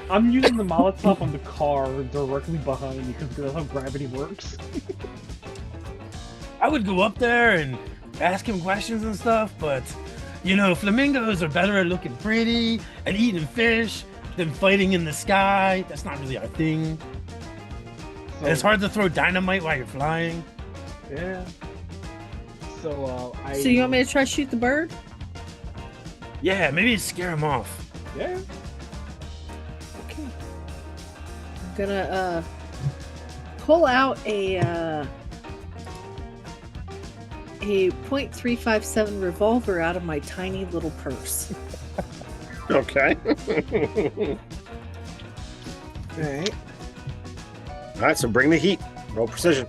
I'm using the Molotov on the car directly behind me because that's how gravity works. I would go up there and ask him questions and stuff, but flamingos are better at looking pretty and eating fish than fighting in the sky. That's not really our thing. So, It's hard to throw dynamite while you're flying. Yeah. So, So you want me to try to shoot the bird? Yeah, maybe scare him off. Yeah. Okay. I'm gonna pull out a .357 revolver out of my tiny little purse. Okay. All right. All right. So bring the heat. Roll precision.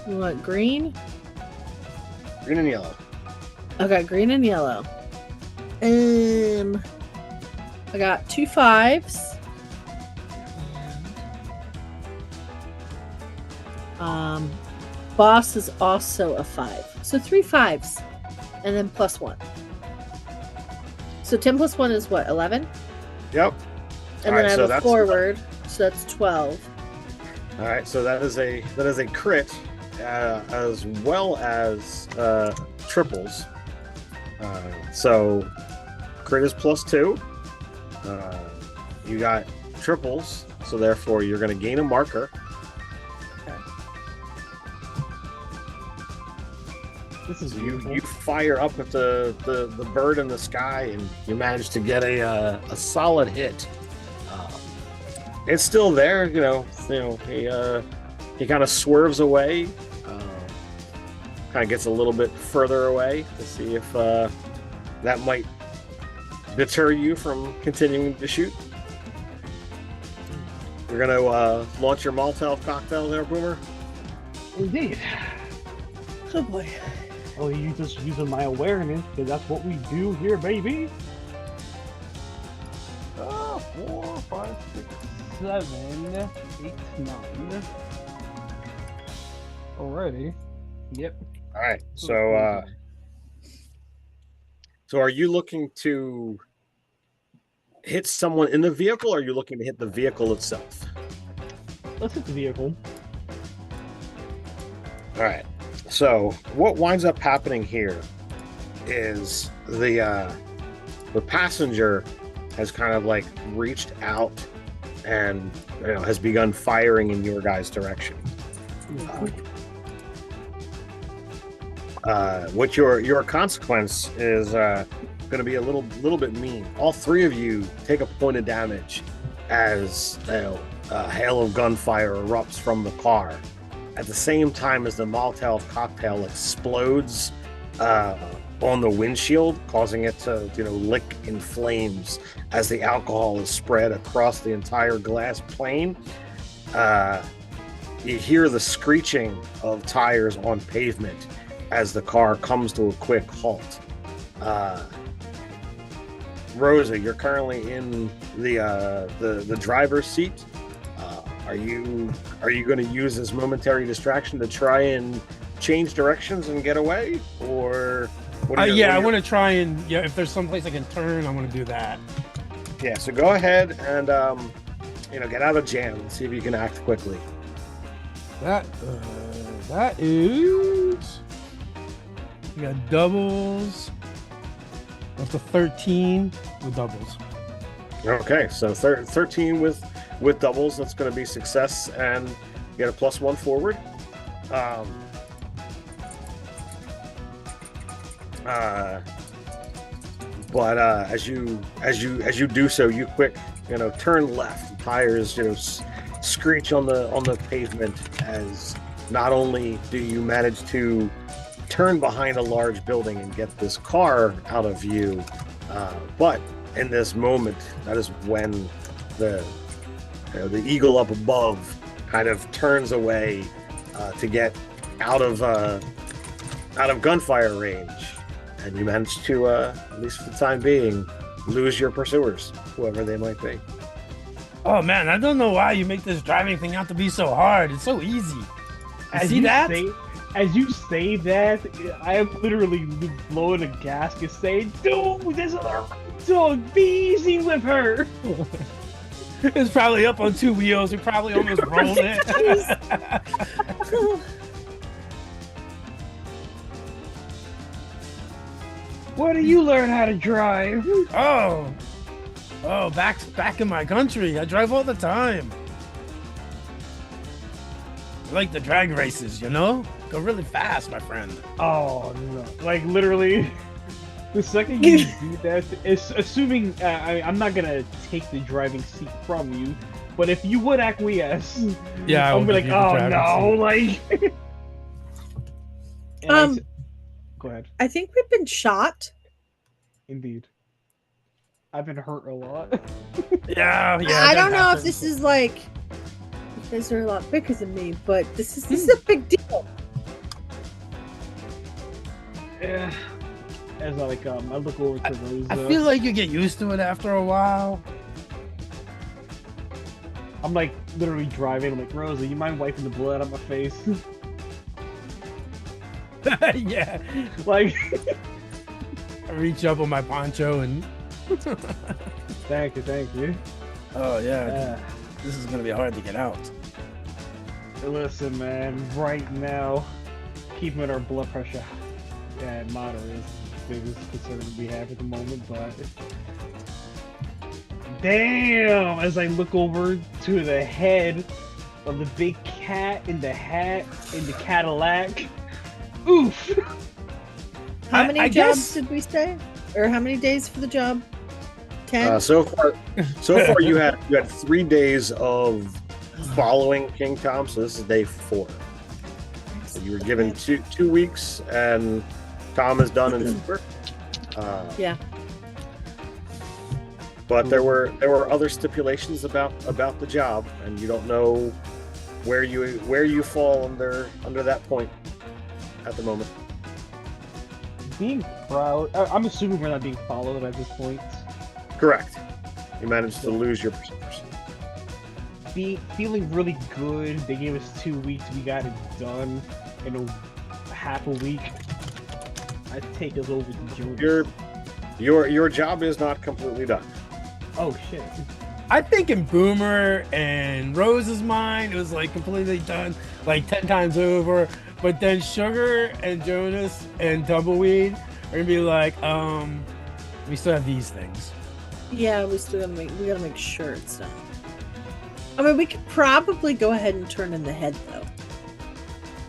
You want green? Green and yellow. Okay, green and yellow. I got 2 5s. Boss is also a 5. So 3 5s. And then +1. So 10 + 1 is what, 11? Yep. And All then right, I so have a that's- forward, so that's 12. All right. So that is a crit, as well as triples. So crit is +2. You got triples, so therefore you're going to gain a marker. This is You beautiful. you fire up at the bird in the sky, and you manage to get a solid hit. it's still there. He kind of swerves away, kind of gets a little bit further away to see if that might deter you from continuing to shoot. You're gonna launch your Molotov cocktail there, Boomer. Indeed. Oh boy. Oh, you just using my awareness, because that's what we do here, baby. 4, 5, 6, 7, 8, 9. Alrighty. Yep. All right. So are you looking to hit someone in the vehicle, or are you looking to hit the vehicle itself? Let's hit the vehicle. All right. So what winds up happening here is the passenger has kind of like reached out and has begun firing in your guys' direction. What your consequence is going to be a little bit mean. All three of you take a point of damage as a hail of gunfire erupts from the car. At the same time as the Molotov cocktail explodes on the windshield, causing it to lick in flames as the alcohol is spread across the entire glass plane. You hear the screeching of tires on pavement as the car comes to a quick halt. Rosa, you're currently in the driver's seat. Are you going to use this momentary distraction to try and change directions and get away, or I want to try and if there's some place I can turn, I want to do that. Yeah, so go ahead and get out of jam and see if you can act quickly. That is, we got doubles. That's a 13 with doubles. Okay, so 13 with doubles, that's going to be success, and you get a +1 forward. But as you do so, you quick turn left. The tires screech on the pavement as not only do you manage to turn behind a large building and get this car out of view, but in this moment, that is when the eagle up above kind of turns away to get out of gunfire range, and you manage to, at least for the time being, lose your pursuers, whoever they might be. Oh man, I don't know why you make this driving thing out to be so hard. It's so easy. As you say that, I am literally blowing a gasket saying, "Dude, there's another dog. Be easy with her." It's probably up on 2 wheels. We probably almost rolled it. Where do you learn how to drive? Oh, back in my country, I drive all the time. I like the drag races, go really fast, my friend. Oh no! Like literally, the second you do that, is assuming I'm not gonna take the driving seat from you, but if you would acquiesce, yeah, I'm like, oh no, like. Go ahead. I think we've been shot. Indeed. I've been hurt a lot. Yeah. I don't know if this is like, you guys are a lot bigger than me, but this is a big deal. Yeah. As I look over to Rosa. I feel like you get used to it after a while. I'm like literally driving. I'm like, Rosa, you mind wiping the blood out of my face? Yeah. Like, I reach up on my poncho and. Thank you. Oh yeah, this is gonna be hard to get out. Listen, man. Right now, keeping our blood pressure at moderate is the biggest concern we have at the moment. But damn, as I look over to the head of the big cat in the hat in the Cadillac. Oof. How many jobs did we say? Or how many days for the job? Ken? So far, you had 3 days of following King Tom. So this is day 4. So you were given 2 weeks, and Tom is done in Uber. Yeah. But there were other stipulations about the job, and you don't know where you fall under that point at the moment. Being proud. I'm assuming we're not being followed at this point. Correct. You managed to lose your perception. Feeling really good. They gave us 2 weeks. We got it done in a half a week. I'd take us over to Jonas. Your job is not completely done. Oh shit. I think in Boomer and Rose's mind, it was like completely done, like 10 times over. But then Sugar and Jonas and Tumbleweed are gonna be like, we still have these things. Yeah, we gotta make sure it's done. I mean, we could probably go ahead and turn in the head though,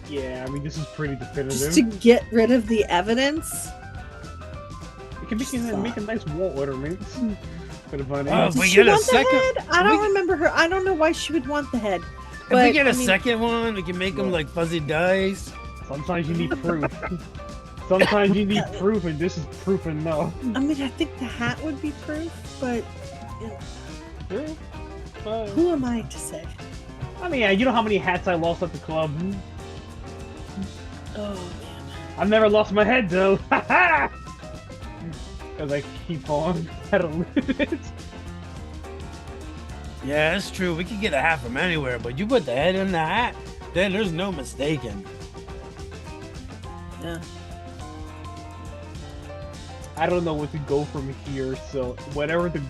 Yeah, I mean this is pretty definitive. just to get rid of the evidence. It can make a nice wall ornament. For the bunny. Oh, if Does we she get a want the second, head? I don't remember her. I don't know why she would want the head. if But, we get a I mean, second one, we can make them like fuzzy dice. Sometimes you need proof. Sometimes you need proof, and this is proof enough. I mean, I think the hat would be proof, but Yeah. who am I to say? I mean, you know how many hats I lost at the club? Oh man. I've never lost my head though. Because I keep on pedaling it. Yeah, that's true. We could get a hat from anywhere, but you put the head in the hat, then there's no mistaking. Yeah. I don't know what to go from here, so whatever the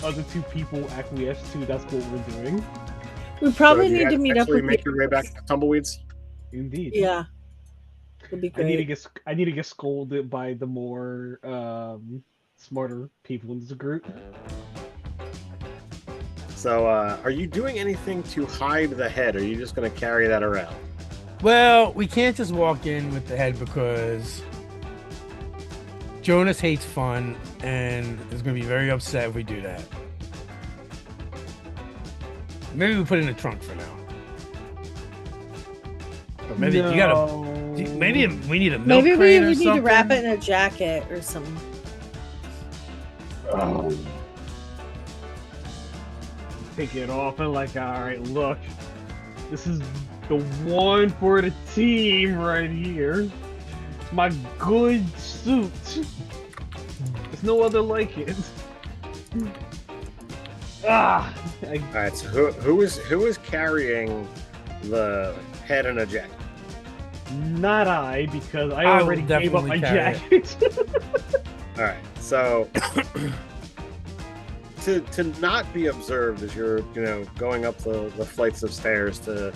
other 2 people acquiesce to, that's what we're doing. We probably So you need to meet up actually with make your way back to Tumbleweeds. Indeed. Yeah. It'd be I need to great. get scolded by the more smarter people in this group. So, are you doing anything to hide the head? Or are you just going to carry that around? Well, we can't just walk in with the head because Jonas hates fun and is going to be very upset if we do that. Maybe we put it in the trunk for now. But maybe you gotta. Maybe we need a milk Maybe crate or we need something. to wrap it in a jacket or something. Take it off and like, alright, look. This is the one for the team right here. My good suit. There's no other like it. Ah! All right. So who is carrying the head in a jacket? Not I, because I I will already gave up my definitely carry jacket. All right. So to not be observed as you're going up the flights of stairs to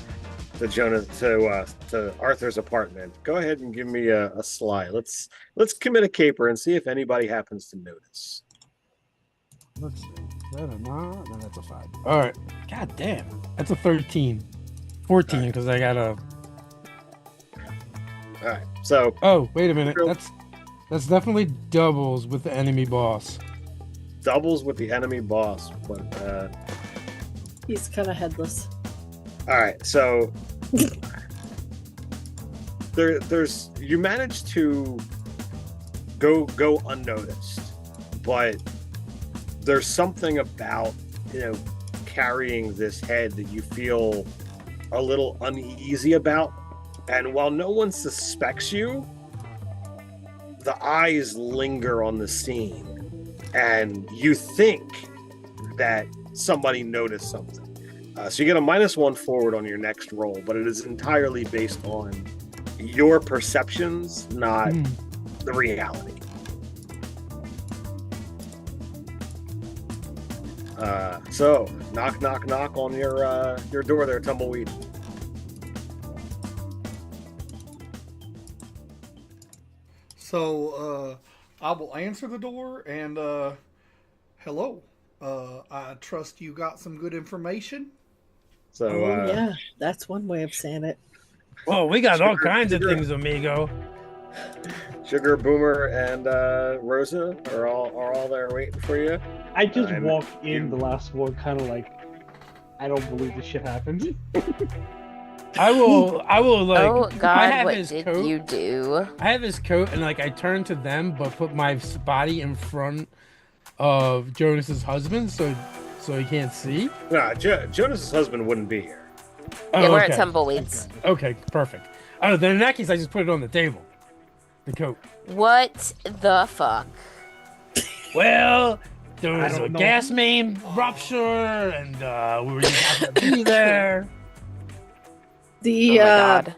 Arthur's apartment, go ahead and give me a sly. Let's commit a caper and see if anybody happens to notice. Let's see. Is that a 9? No, that's a 5. All right. God damn. That's a 13. 14 because I got a. All right. So. Oh, wait a minute. That's definitely doubles with the enemy boss. Doubles with the enemy boss, but He's kind of headless. all right. So there's you managed to go unnoticed, but there's something about carrying this head that you feel a little uneasy about, and while no one suspects you, the eyes linger on the scene, and you think that somebody noticed something. So you get a -1 forward on your next roll, but it is entirely based on your perceptions, not the reality. So knock on your door there, Tumbleweed. So I will answer the door and hello. I trust you got some good information. So Yeah, that's one way of saying it. Oh, we got all Sugar- kinds of sugar- things, amigo. Sugar, Boomer, and Rosa are all there waiting for you. I just I'm- walk in the last one, kind of like, I don't believe this shit happened. I will like. Oh I God, have what his did coat. you do? I have his coat, and like I turn to them, but put my body in front of Jonas's husband, so he can't see. Nah, Jonas's husband wouldn't be here. Oh, Yeah, we're okay. at Tumbleweeds. Okay, perfect. Oh, then in that case, I just put it on the table. The coat. What the fuck? Well, there I was a don't know. gas main rupture, and we were just happy to be there. The Oh my God.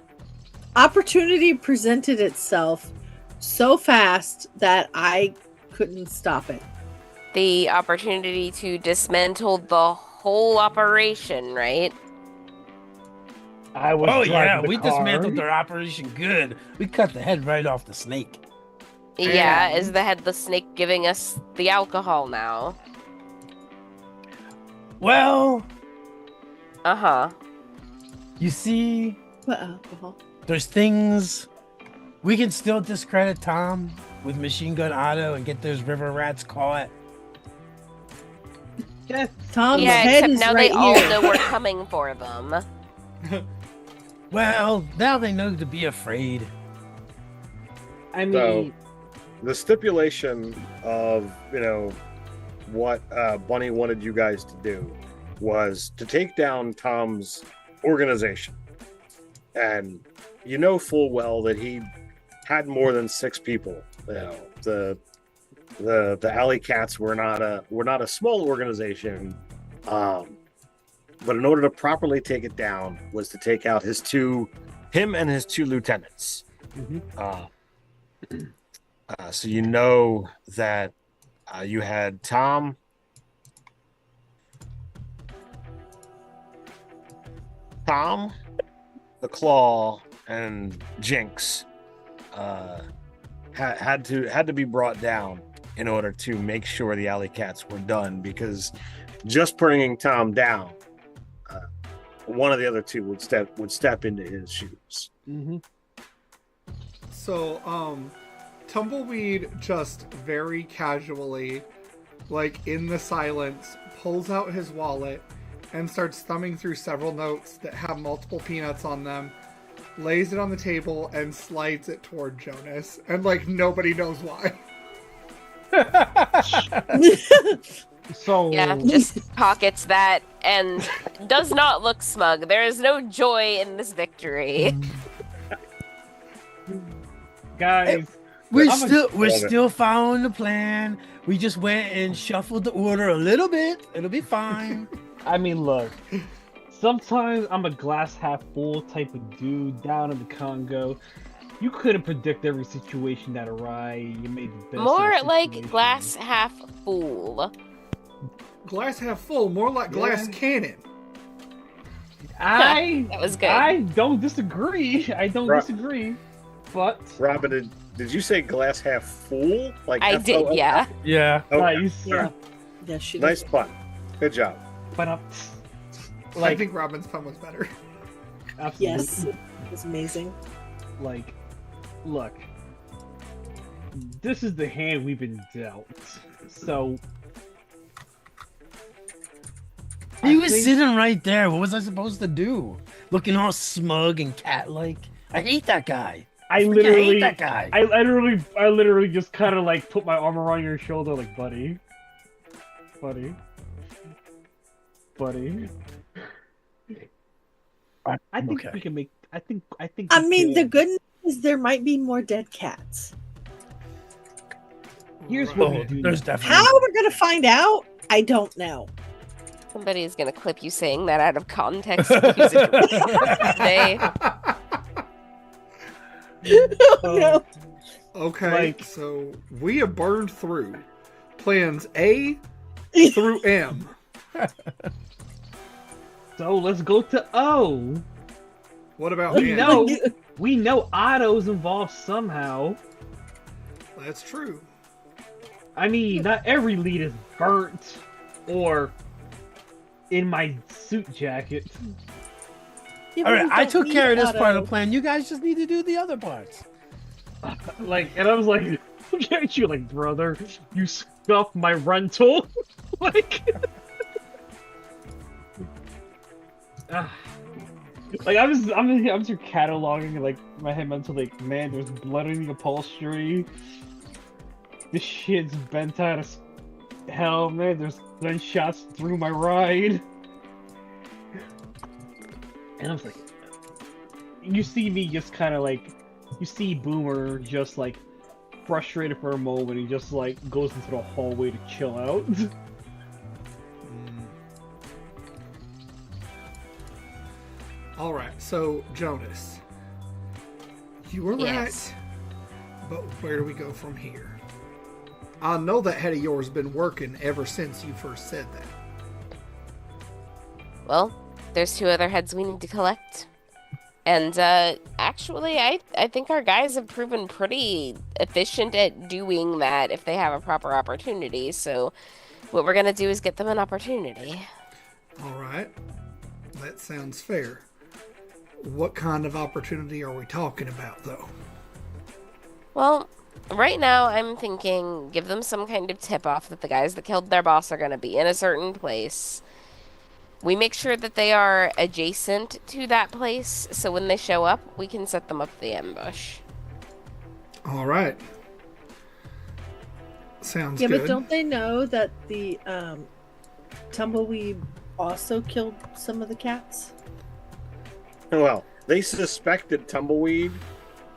opportunity presented itself so fast that I couldn't stop it. The opportunity to dismantle the whole operation, right? I was Oh yeah, driving the we car. dismantled their operation good. We cut the head right off the snake. Yeah, And- is the headless snake giving us the alcohol now? Well, Uh-huh. you see, What alcohol? there's things we can still discredit Tom with Machine Gun Otto and get those river rats caught. Yes. Tom's Yeah, head except is now right they all here. know we're coming for them. Well, now they know to be afraid. I mean, So- The stipulation of, what Bunny wanted you guys to do was to take down Tom's organization. And you know full well that he had more than 6 people. The Alley Cats were not a small organization. But in order to properly take it down was to take out him and his 2 lieutenants. Mhm. So you know that you had Tom, the Claw, and Jinx had to be brought down in order to make sure the Alley Cats were done, because just bringing Tom down, one of the other 2 would step into his shoes. mm-hmm. So, Tumbleweed just very casually, like in the silence, pulls out his wallet and starts thumbing through several notes that have multiple peanuts on them, lays it on the table, and slides it toward Jonas. And, like, nobody knows why. So Yeah, just pockets that and does not look smug. There is no joy in this victory. guys, We're I'm a- we're Love it. still following the plan. We just went and shuffled the order a little bit. It'll be fine. I mean, look. Sometimes I'm a glass half full type of dude down in the Congo. You couldn't predict every situation that arrived. You made the best. of More the like situation. glass half full. Glass half full, more like glass Yeah. cannon. That was good. I don't disagree. I don't Right. disagree. But Robin, did you say glass half full? Like I did, FOL? yeah. Yeah. Okay. nice. Yeah. Yeah, she Nice pun. Good job. But I like, think Robin's pun was better. absolutely. Yes. It was amazing. Like, look. This is the hand we've been dealt. So He I was think- sitting right there. What was I supposed to do? Looking all smug and cat-like. I hate that guy. I Freaking literally, hate that guy. I literally just kind of like put my arm around your shoulder, like, buddy. I think Okay. we can make. I think. I we mean, the can. good news is there might be more dead cats. Here's what Oh, we do. there's now. definitely. How we're gonna find out, I don't know. Somebody's gonna clip you saying that out of context. and use it today. Oh, no. Okay, Like- so we have burned through plans A through M. So let's go to O. What about We N? know. We know Otto's involved somehow. That's true. I mean, not every lead is burnt or in my suit jacket. Yeah, All but right, we I don't took need care of this part of Otto. the plan. You guys just need to do the other parts. And I was like, looking at you like, brother, you scuffed my rental. like, I'm just cataloging like my head mental like, man, there's blood on the upholstery. This shit's bent out of hell, man. There's gunshots through my ride. And I was like, you see me just kind of like, you see Boomer just like frustrated for a moment. He just like goes into the hallway to chill out. All right, so Jonas, you were Yes. right, but where do we go from here? I know that head of yours has been working ever since you first said that. Well, there's 2 other heads we need to collect. And actually, I think our guys have proven pretty efficient at doing that if they have a proper opportunity. So what we're going to do is get them an opportunity. All right, that sounds fair. What kind of opportunity are we talking about, though? Well, right now I'm thinking give them some kind of tip-off that the guys that killed their boss are going to be in a certain place. We make sure that they are adjacent to that place, so when they show up, we can set them up the ambush. All right. Sounds Yeah, good. but don't they know that the tumbleweed also killed some of the cats? Well, they suspected Tumbleweed,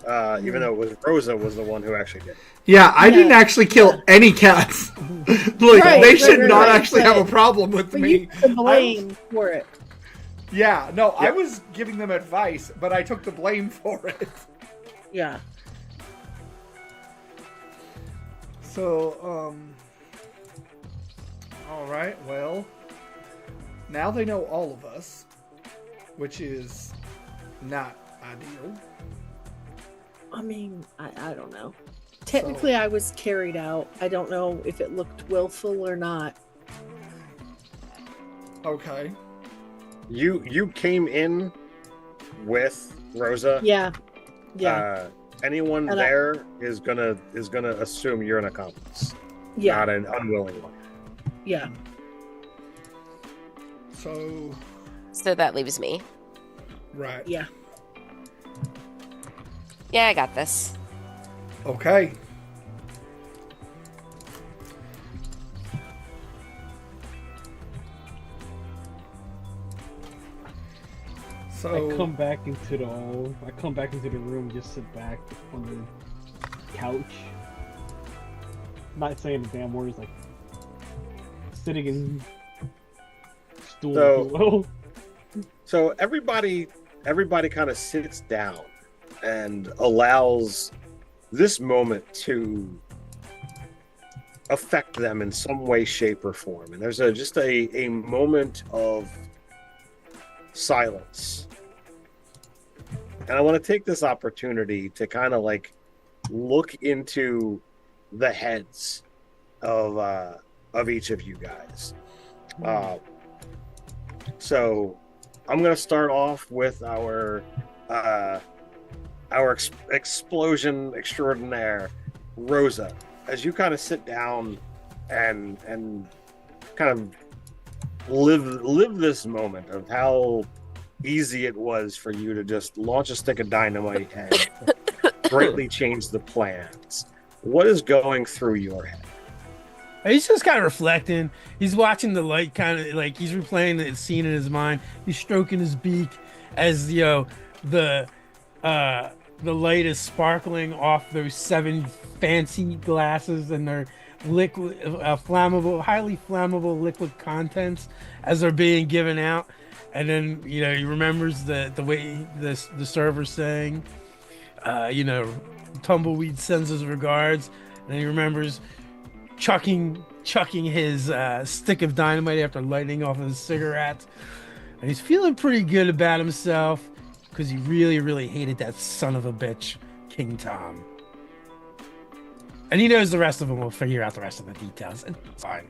even though it was Rosa was the one who actually did it. Yeah, I didn't actually kill any cats. Like, Right, they should right, not right, actually but- have a problem with But me. you took the blame for it. Yeah, no, I Yeah. was giving them advice, but I took the blame for it. Yeah. So, all right, well, now they know all of us, which is not ideal. I mean, I don't know. Technically, I was carried out. I don't know if it looked willful or not. Okay. You came in with Rosa. Yeah. Yeah. Anyone And there is gonna assume you're an accomplice, yeah. not an unwilling one. Yeah. So, So that leaves me. right. Yeah. Yeah, I got this. Okay. So, I come back into the room, just sit back on the couch, not saying a damn word, just like sitting in stool. So- if you will. So everybody kind of sits down and allows this moment to affect them in some way, shape, or form. And there's just a moment of silence. And I want to take this opportunity to kind of like look into the heads of each of you guys. So I'm going to start off with our explosion extraordinaire, Rosa. As you kind of sit down and kind of live this moment of how easy it was for you to just launch a stick of dynamite and greatly change the plans. What is going through your head? He's just kind of reflecting. He's watching the light, kind of like he's replaying the scene in his mind. He's stroking his beak as the light is sparkling off those 7 fancy glasses and their liquid, flammable, highly flammable liquid contents as they're being given out. And then he remembers the way the server's saying, Tumbleweed sends his regards, and he remembers chucking his stick of dynamite after lighting off his cigarette, and he's feeling pretty good about himself because he really, really hated that son of a bitch, King Tom. And he knows the rest of them will figure out the rest of the details, and it's fine.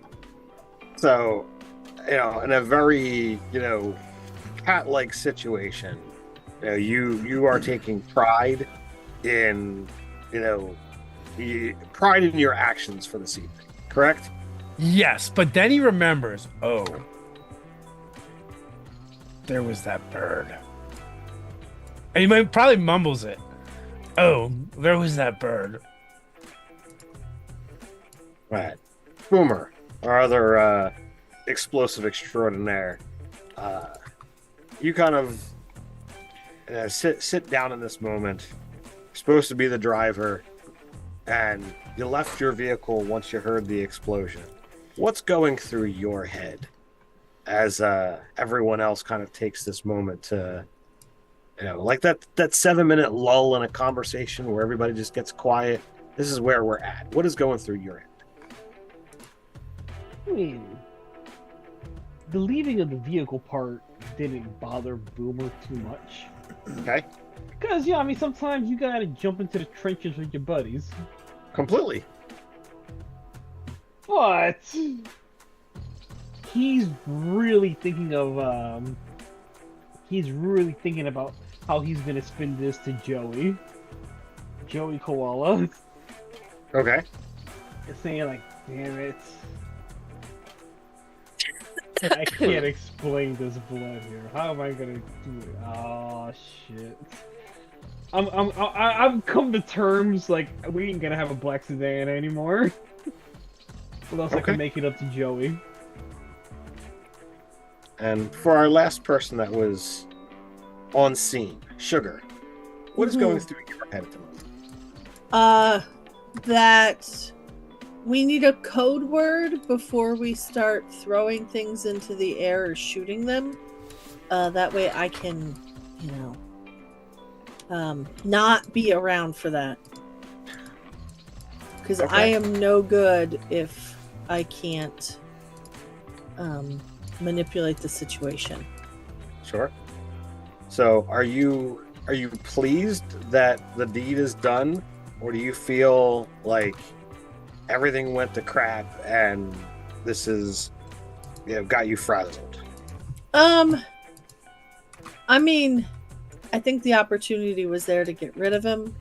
So, in a very, cat-like situation, you are taking pride in pride in your actions for this evening, correct? Yes, but then he remembers, oh, there was that bird. And he probably mumbles it. Oh, there was that bird. Right. Boomer, our other explosive extraordinaire. You kind of sit down in this moment. You're supposed to be the driver, and you left your vehicle once you heard the explosion. What's going through your head as everyone else kind of takes this moment to, like that 7-minute lull in a conversation where everybody just gets quiet? This is where we're at. What is going through your head? I mean, the leaving of the vehicle part didn't bother Boomer too much. Okay. Because, sometimes you gotta jump into the trenches with your buddies. Completely. But he's really thinking about how he's gonna spin this to Joey Koala. Okay. Saying like, damn it. I can't explain this blood here. How am I gonna do it? Oh shit. I've come to terms like we ain't gonna have a black sedan anymore. Unless I can make it up to Joey. And for our last person that was on scene, Sugar, what is going through your head at the moment? That we need a code word before we start throwing things into the air or shooting them. That way I can, not be around for that. Because I am no good if I can't manipulate the situation. Sure. So are you pleased that the deed is done, or do you feel like everything went to crap and this is got you frazzled? I mean, I think the opportunity was there to get rid of him.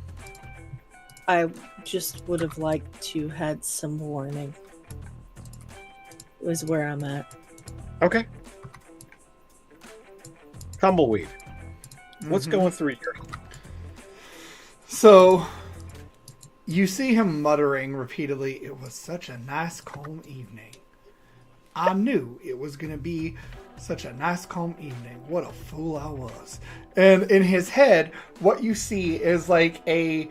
I just would have liked to had some warning. Was where I'm at. Okay. Tumbleweed. What's going through your head? So, you see him muttering repeatedly, "It was such a nice, calm evening. I knew it was going to be such a nice, calm evening. What a fool I was." And in his head, what you see is like a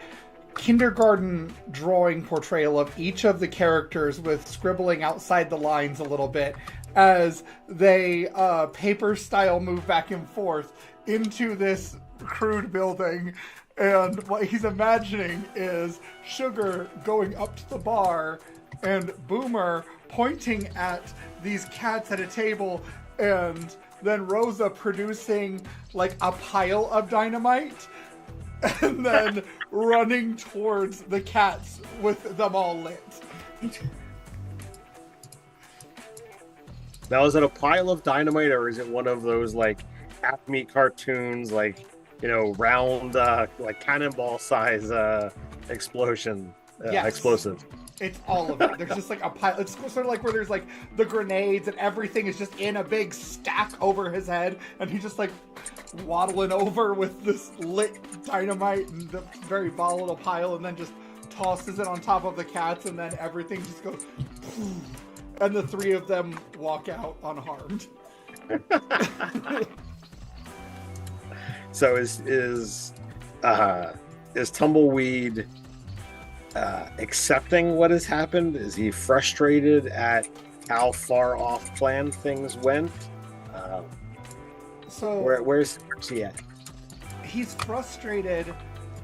kindergarten drawing portrayal of each of the characters with scribbling outside the lines a little bit as they paper style move back and forth into this crude building. And what he's imagining is Sugar going up to the bar and Boomer pointing at these cats at a table, and then Rosa producing like a pile of dynamite and then running towards the cats with them all lit. Now, is it a pile of dynamite, or is it one of those like Acme cartoons, like round like cannonball size explosion explosives? It's all of it. There's just like a pile. It's sort of like where there's like the grenades and everything is just in a big stack over his head, and he's just like waddling over with this lit dynamite and the very volatile pile, and then just tosses it on top of the cats, and then everything just goes and the three of them walk out unharmed. So is Tumbleweed accepting what has happened? Is he frustrated at how far off plan things went? So where's he at? He's frustrated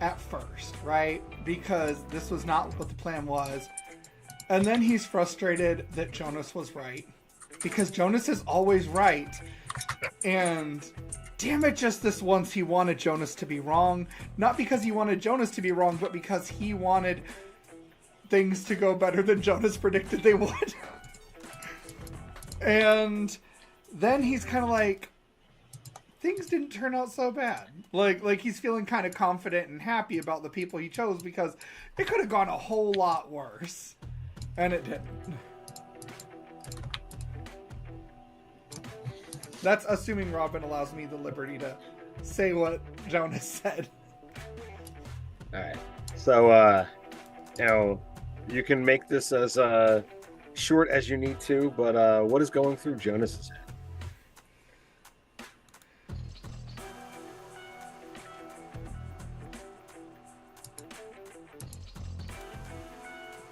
at first, right? Because this was not what the plan was. And then he's frustrated that Jonas was right. Because Jonas is always right. And damn it, just this once he wanted Jonas to be wrong. Not because he wanted Jonas to be wrong, but because he wanted things to go better than Jonas predicted they would. And then he's kind of like, things didn't turn out so bad. Like he's feeling kind of confident and happy about the people he chose because it could have gone a whole lot worse, and it didn't. That's assuming Robin allows me the liberty to say what Jonas said. All right. So, you can make this as short as you need to, but what is going through Jonas's head?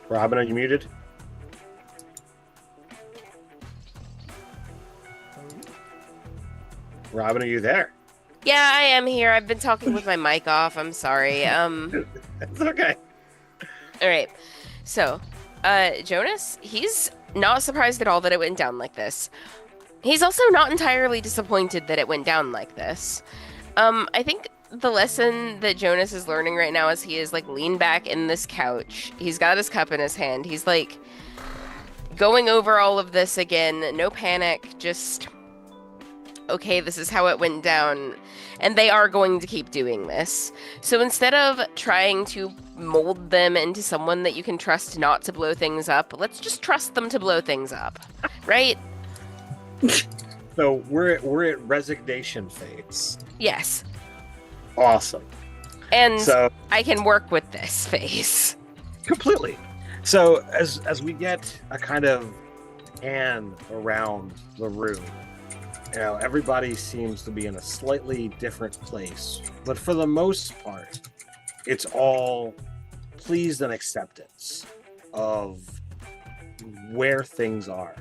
Robin, are you muted? Robin, are you there? Yeah, I am here. I've been talking with my mic off. I'm sorry. It's okay. All right. So, Jonas, he's not surprised at all that it went down like this. He's also not entirely disappointed that it went down like this. I think the lesson that Jonas is learning right now is he is like leaned back in this couch. He's got his cup in his hand. He's like going over all of this again. No panic. Just, okay, this is how it went down. And they are going to keep doing this. So instead of trying to mold them into someone that you can trust not to blow things up, let's just trust them to blow things up. Right? So we're at resignation phase. Yes. Awesome. And so I can work with this phase. completely. So as we get a kind of pan around the room, everybody seems to be in a slightly different place, but for the most part, it's all pleased and acceptance of where things are.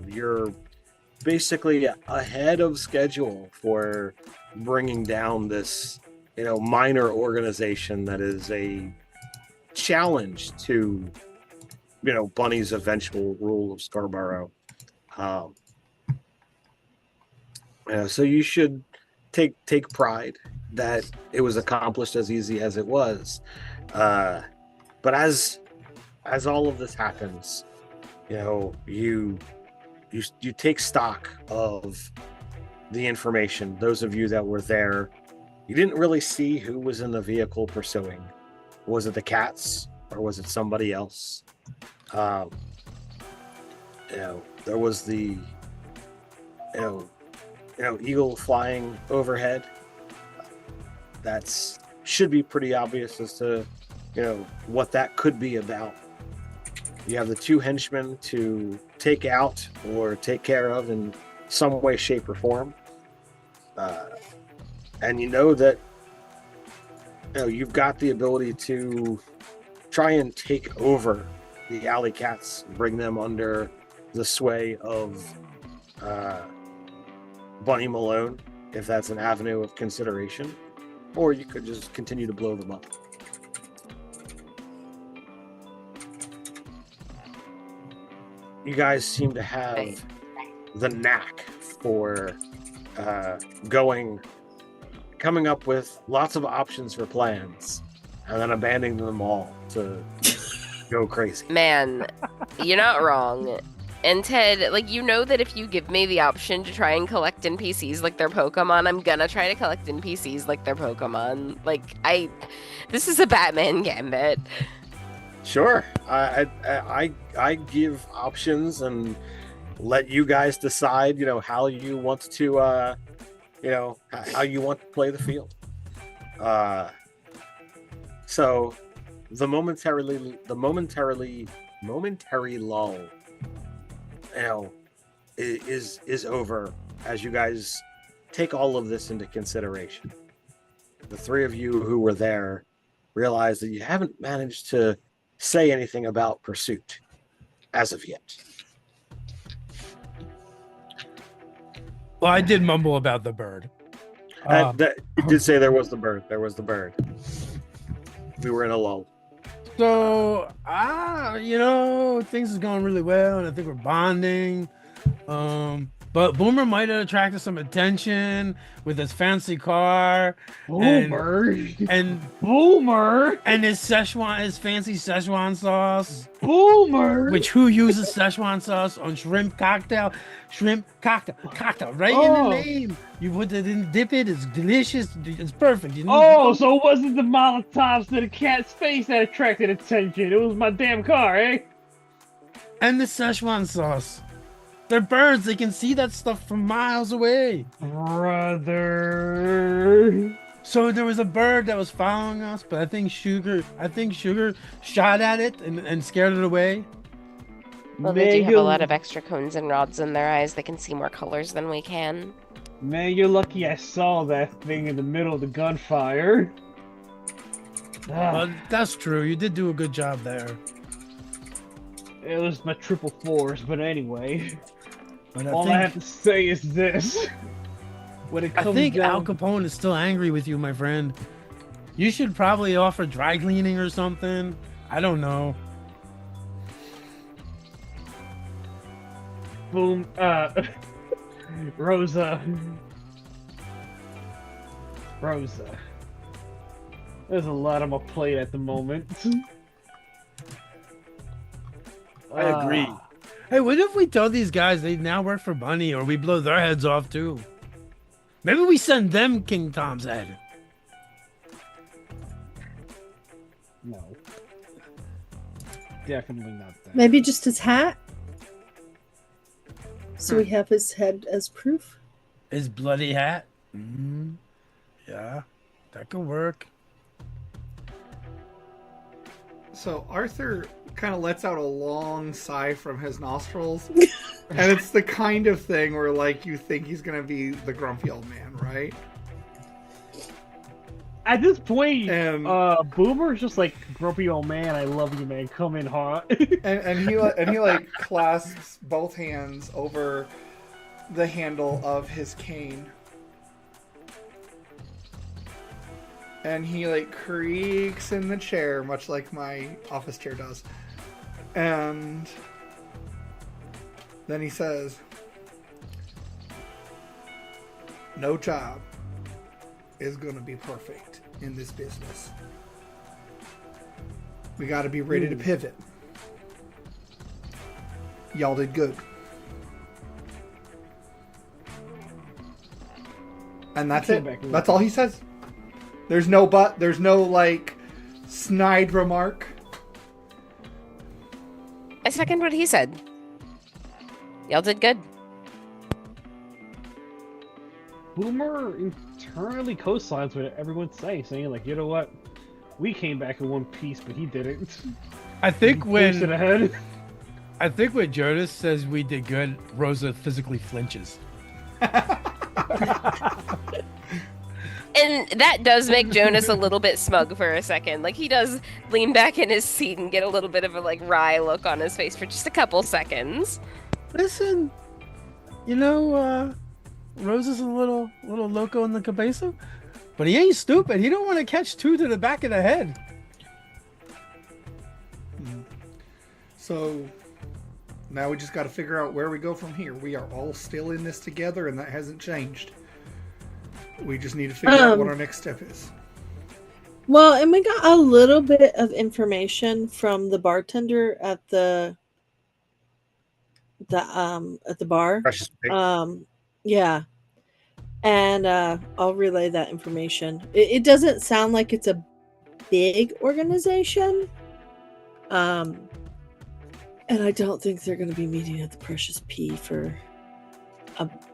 You're basically ahead of schedule for bringing down this, minor organization that is a challenge to, Bunny's eventual rule of Scarborough. So you should take pride that it was accomplished as easy as it was. But as all of this happens, you take stock of the information. Those of you that were there, you didn't really see who was in the vehicle pursuing. Was it the cats or was it somebody else? There was the eagle flying overhead. That's should be pretty obvious as to what that could be about. You have the two henchmen to take out or take care of in some way, shape, or form, and that you've got the ability to try and take over the alley cats, bring them under the sway of Bunny Malone, if that's an avenue of consideration, or you could just continue to blow them up. You guys seem to have the knack for coming up with lots of options for plans and then abandoning them all to go crazy. Man, you're not wrong. And Ted, that if you give me the option to try and collect NPCs like their Pokemon, I'm gonna try to collect NPCs like their Pokemon. This is a Batman gambit. Sure. I give options and let you guys decide, how you want to, how you want to play the field. So the momentary lull, is over as you guys take all of this into consideration. The three of you who were there realize that you haven't managed to say anything about pursuit as of yet. Well, I did mumble about the bird. You did say there was the bird. We were in a lull. So, things is going really well, and I think we're bonding. But Boomer might have attracted some attention with his fancy car Boomer. and Boomer. and his fancy Szechuan sauce. Boomer. Which who uses Szechuan sauce on shrimp cocktail? Shrimp cocktail, right in the name. You put it in, dip it. It's delicious. It's perfect. You know? So it wasn't the Molotovs to the cat's face that attracted attention. It was my damn car, eh? And the Szechuan sauce. They're birds. They can see that stuff from miles away. Brother. So there was a bird that was following us, but I think Sugar shot at it and scared it away. Well, they do have a lot of extra cones and rods in their eyes. They can see more colors than we can. Man, you're lucky I saw that thing in the middle of the gunfire. Well, that's true. You did do a good job there. It was my triple force, but anyway. But I have to say is this. When it comes I think down... Al Capone is still angry with you, my friend. You should probably offer dry cleaning or something. I don't know. Boom. Rosa. There's a lot on my plate at the moment. I agree. Hey, what if we tell these guys they now work for Bunny, or we blow their heads off too? Maybe we send them King Tom's head. No. Definitely not that. Maybe just his hat? So we have his head as proof? His bloody hat? Mm-hmm. Yeah, that could work. So Arthur kind of lets out a long sigh from his nostrils. And it's the kind of thing where, like, you think he's going to be the grumpy old man, right? At this point, And Boomer's just like, grumpy old man, I love you, man. Come in hot. and he like clasps both hands over the handle of his cane. And he like creaks in the chair, much like my office chair does. And then he says, "No job is going to be perfect in this business. We got to be ready to pivot. Y'all did good." And that's it. That's all he says. There's no but. There's no, like, snide remark. I second what he said. Y'all did good. Boomer internally co-signs what everyone's saying, like, you know what? We came back in one piece, but he didn't. I think when ahead. Jonas says we did good, Rosa physically flinches. And that does make Jonas a little bit smug for a second. Like, he does lean back in his seat and get a little bit of a, like, wry look on his face for just a couple seconds. Listen, you know, Rosa's a little loco in the cabeza, but he ain't stupid. He don't want to catch two to the back of the head. So now we just got to figure out where we go from here. We are all still in this together, and that hasn't changed. We just need to figure out what our next step is. Well, and we got a little bit of information from the bartender at the bar. Precious pig. Yeah. And I'll relay that information. It doesn't sound like it's a big organization. And I don't think they're going to be meeting at the Precious Pea for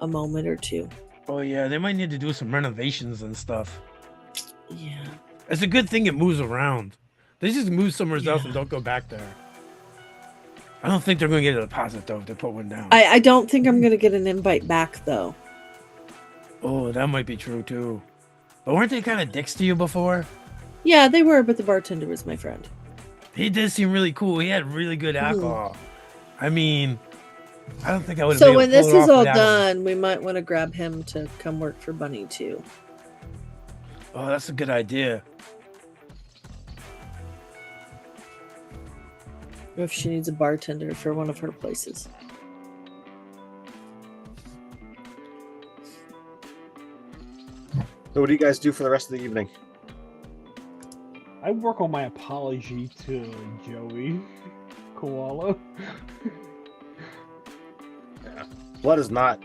a moment or two. Oh yeah, they might need to do some renovations and stuff. Yeah. It's a good thing it moves around. They just move somewhere else and don't go back there. I don't think they're going to get a deposit though if they put one down. I don't think I'm going to get an invite back though. Oh, that might be true too. But weren't they kind of dicks to you before? Yeah, they were, but the bartender was my friend. He did seem really cool. He had really good alcohol. I mean, I don't think I would have. So when this is all done, we might want to grab him to come work for Bunny too. Oh, that's a good idea. Or if she needs a bartender for one of her places. So what do you guys do for the rest of the evening? I work on my apology to Joey Koala. Yeah. Blood is not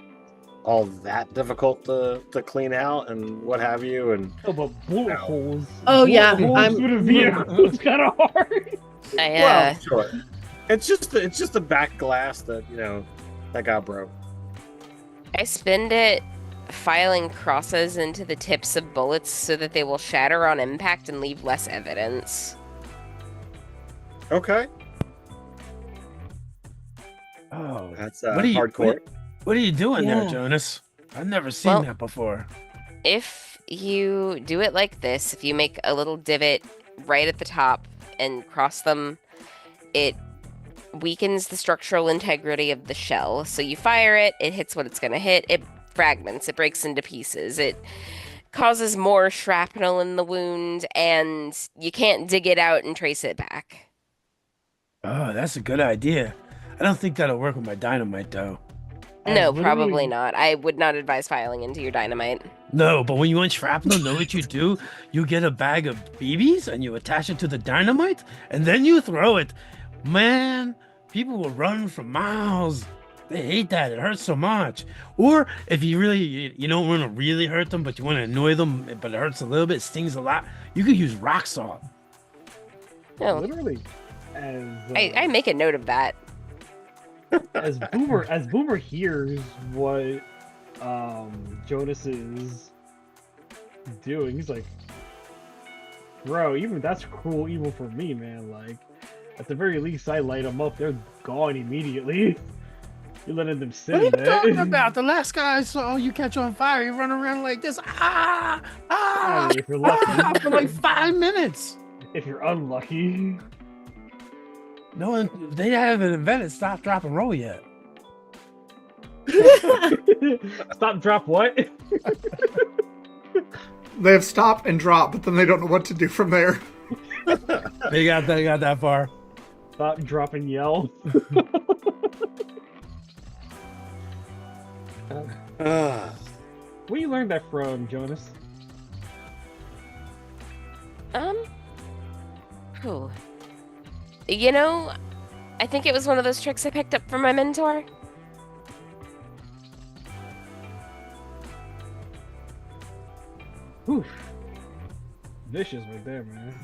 all that difficult to clean out and what have you, and Oh, but bullet holes. Oh, yeah, Bullet holes through the vehicle. It's kind of hard. I sure, it's just a back glass that that got broke. I spend it filing crosses into the tips of bullets so that they will shatter on impact and leave less evidence. Okay, Oh, that's What are you- hardcore. what are you doing there, Yeah. Jonas? I've never seen Well- that before. If you do it like this, if you make a little divot right at the top and cross them, it weakens the structural integrity of the shell. So you fire it, it hits what it's going to hit, it fragments, it breaks into pieces, it causes more shrapnel in the wound, and you can't dig it out and trace it back. Oh, that's a good idea. I don't think that'll work with my dynamite, though. No, literally- probably not. I would not advise filing into your dynamite. No, but when you want shrapnel, know what you do? You get a bag of BBs and you attach it to the dynamite, and then you throw it. Man, people will run for miles. They hate that. It hurts so much. Or if you don't want to really hurt them, but you want to annoy them, but it hurts a little bit, stings a lot, you could use rock salt. No, Literally. As I make a note of that. as Boomer hears what Jonas is doing, he's like, bro, even that's cruel even for me, man. Like, at the very least, I light them up, they're gone immediately. You're letting them sit What are you in there. talking about? The last guy I saw you catch on fire, you run around like this. Hey, if you're lucky. For like 5 minutes. If you're unlucky. No one, they haven't invented stop, drop, and roll yet. Stop, drop, what? They have stop and drop, but then they don't know what to do from there. They got that far. Stop, drop, and yell. Where you learned that from, Jonas? Whew. You know, I think it was one of those tricks I picked up from my mentor. Whew. Vicious right there, man.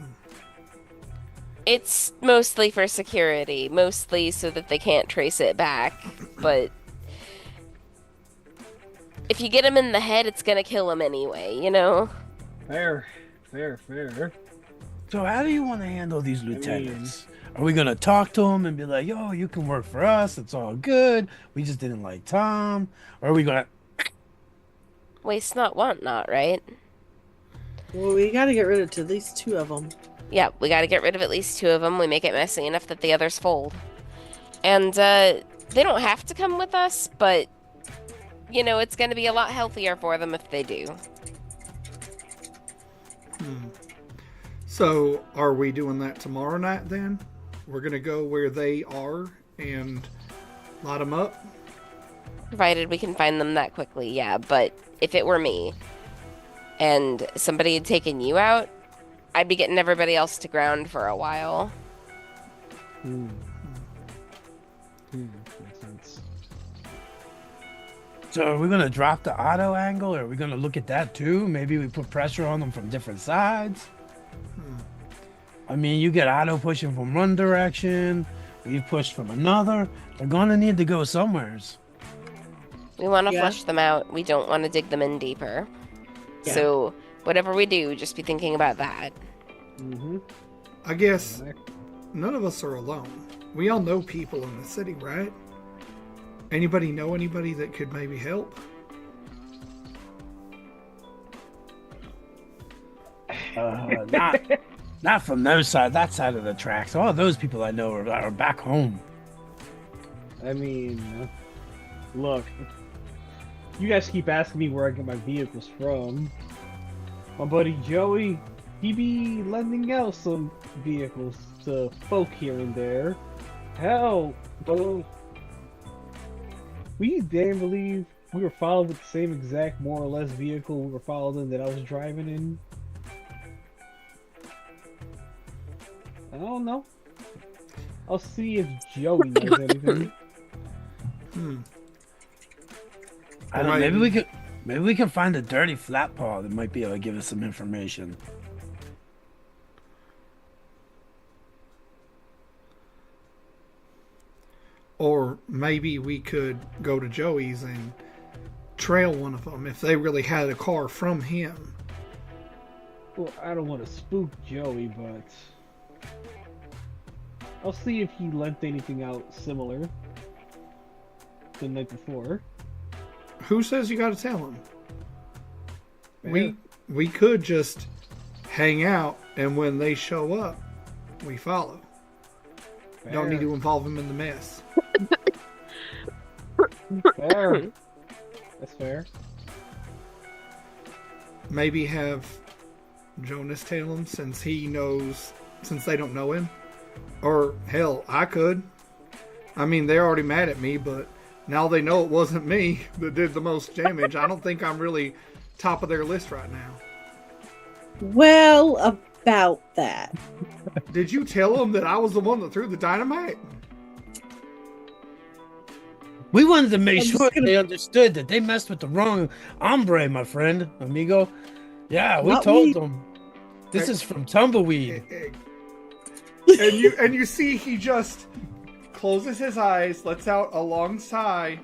It's mostly for security, mostly so that they can't trace it back, but if you get him in the head, it's gonna kill him anyway, you know? Fair. So how do you want to handle these lieutenants? Are we gonna talk to them and be like, "Yo, you can work for us. It's all good. We just didn't like Tom," or are we gonna? Waste not, want not, right? Well, we got to get rid of at least 2 of them. Yeah, we gotta get rid of at least 2 of them. We make it messy enough that the others fold. And, they don't have to come with us, but, you know, it's gonna be a lot healthier for them if they do. So, are we doing that tomorrow night then? We're going to go where they are and light them up? Provided we can find them that quickly, yeah. But if it were me, and somebody had taken you out, I'd be getting everybody else to ground for a while. Makes sense. So are we gonna drop the auto angle, or are we gonna look at that too? Maybe we put pressure on them from different sides. I mean, you get auto pushing from one direction, we push from another. They're gonna need to go somewheres. We want to Yeah. flush them out. We don't want to dig them in deeper. Yeah. So whatever we do, just be thinking about that. Mm-hmm. I guess none of us are alone. We all know people in the city, right? Anybody know anybody that could maybe help? Not from those side, that side of the tracks. All those people I know are back home. I mean, look, you guys keep asking me where I get my vehicles from. My buddy Joey, he be lending out some vehicles to folk here and there. Hell, bro, we damn believe we were followed with the same exact, more or less, vehicle we were followed in that I was driving in. I don't know. I'll see if Joey knows anything. I don't know. Maybe we can find a dirty flat paw that might be able to give us some information. Or maybe we could go to Joey's and trail one of them if they really had a car from him. Well, I don't want to spook Joey, but I'll see if he lent anything out similar the night before. Who says you gotta tell him? Yeah. We could just hang out, and when they show up, we follow. Don't need to involve them in the mess. Fair. That's fair. Maybe have Jonas tail him since they don't know him. Or, hell, I could. I mean, they're already mad at me, but now they know it wasn't me that did the most damage. I don't think I'm really top of their list right now. Well, about that. Did you tell them that I was the one that threw the dynamite? We wanted to make I'm sure just gonna- they understood that they messed with the wrong hombre, my friend, amigo. Yeah, we Not told me. them. This is from Tumbleweed. And you see he just closes his eyes, lets out a long sigh,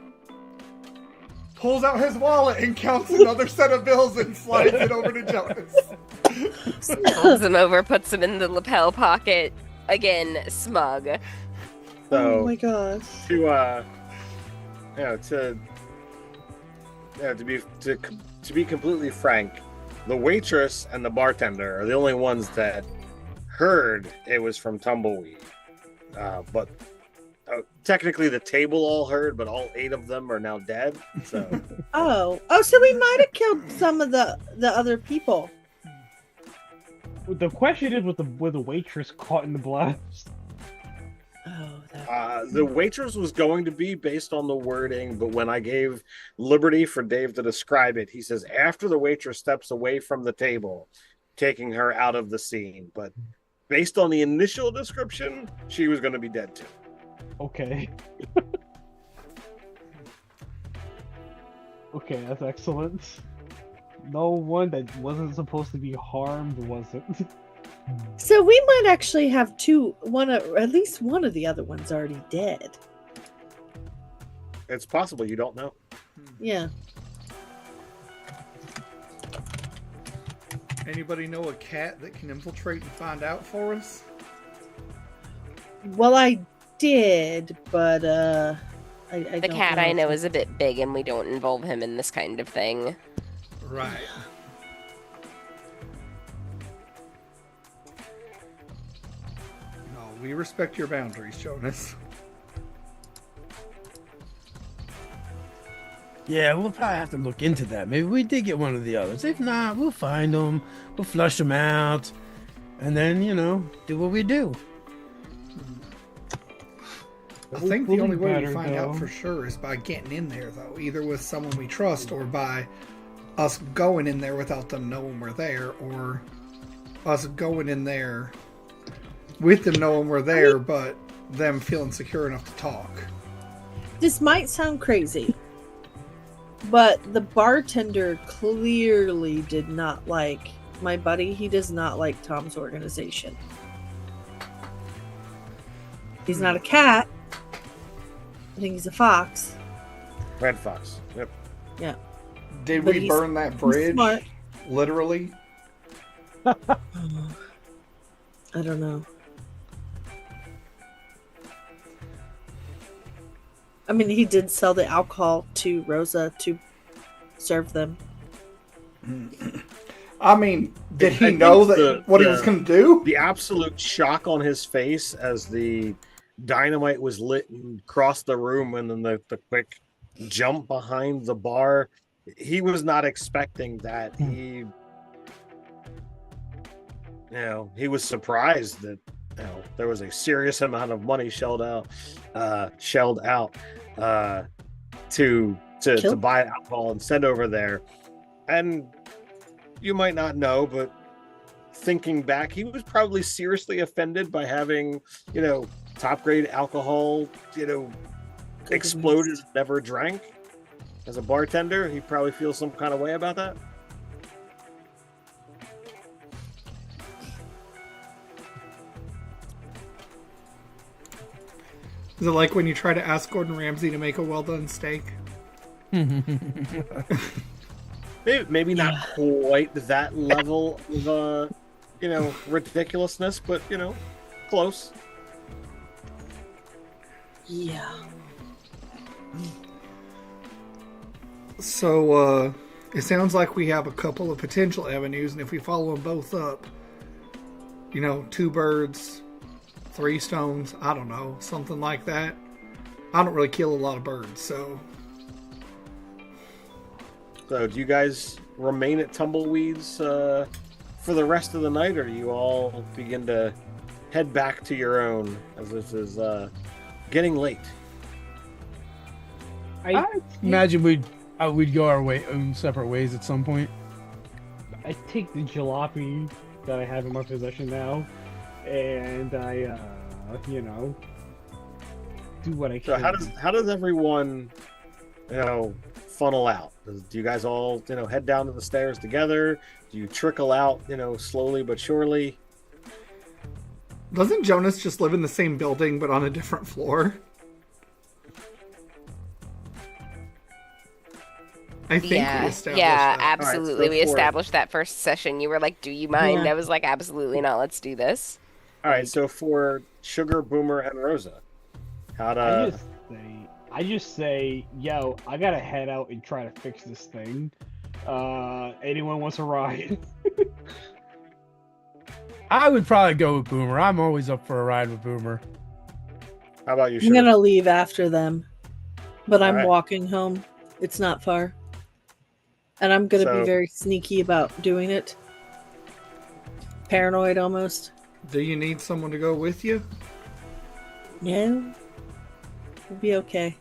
pulls out his wallet and counts another set of bills and slides it over to Jonas. Folds him over, puts him in the lapel pocket. Again, smug. So, Oh my gosh. to be completely frank, the waitress and the bartender are the only ones that heard it was from Tumbleweed. But technically, the table all heard, but all 8 of them are now dead. So, Oh, so we might have killed some of the other people. The question is, with the waitress caught in the blast? Oh, the waitress was going to be based on the wording, but when I gave liberty for Dave to describe it, he says after the waitress steps away from the table, taking her out of the scene. But based on the initial description, she was going to be dead too. Okay. Okay, that's excellent. No one that wasn't supposed to be harmed wasn't. So we might actually have at least one of the other ones already dead. It's possible, you don't know. Yeah. Anybody know a cat that can infiltrate and find out for us? Well, I did, but I The don't cat know I if- know is a bit big, and we don't involve him in this kind of thing. Right. No, we respect your boundaries, Jonas. Yeah, we'll probably have to look into that. Maybe we did get one of the others. If not, we'll find them. We'll flush them out. And then, do what we do. I think the only way we Better, find out though. for sure is by getting in there, though. Either with someone we trust or by us going in there without them knowing we're there, or us going in there with them knowing we're there, but them feeling secure enough to talk. This might sound crazy, but the bartender clearly did not like my buddy. He does not like Tom's organization. He's not a cat. I think he's a fox. Red Fox. Yep. Yeah. Did But we he's- burn that he's bridge? smart. Literally? I don't know. I mean, he did sell the alcohol to Rosa to serve them. I mean, did I he think know that what he the- was going to do? The absolute shock on his face as the dynamite was lit and crossed the room, and then the quick jump behind the bar. He was not expecting that. He was surprised that there was a serious amount of money shelled out to to buy alcohol and send over there. And you might not know, but thinking back, he was probably seriously offended by having, top grade alcohol, exploded, never drank. As a bartender, he probably feels some kind of way about that. Is it like when you try to ask Gordon Ramsay to make a well-done steak? Maybe not quite that level of, ridiculousness, but, close. Yeah. So, it sounds like we have a couple of potential avenues, and if we follow them both up, 2 birds, 3 stones, I don't know, something like that. I don't really kill a lot of birds, so... So, do you guys remain at Tumbleweeds for the rest of the night, or do you all begin to head back to your own, as this is getting late? I imagine we'd go our own separate ways at some point. I take the jalopy that I have in my possession now, and I, do what I can. So how does everyone, funnel out? Do you guys all, head down to the stairs together? Do you trickle out, slowly but surely? Doesn't Jonas just live in the same building but on a different floor? I think we established that. Absolutely. Right, so we established that first session. You were like, do you mind? Yeah. I was like, absolutely not. Let's do this. All right, so for Sugar, Boomer, and Rosa, I just say, yo, I gotta head out and try to fix this thing. Anyone wants a ride? I would probably go with Boomer. I'm always up for a ride with Boomer. How about you, I'm Sugar? gonna leave after them, but I'm Alright. walking home. It's not far, and I'm gonna So- be very sneaky about doing it. Paranoid almost. Do you need someone to go with you? Yeah, we'll be okay.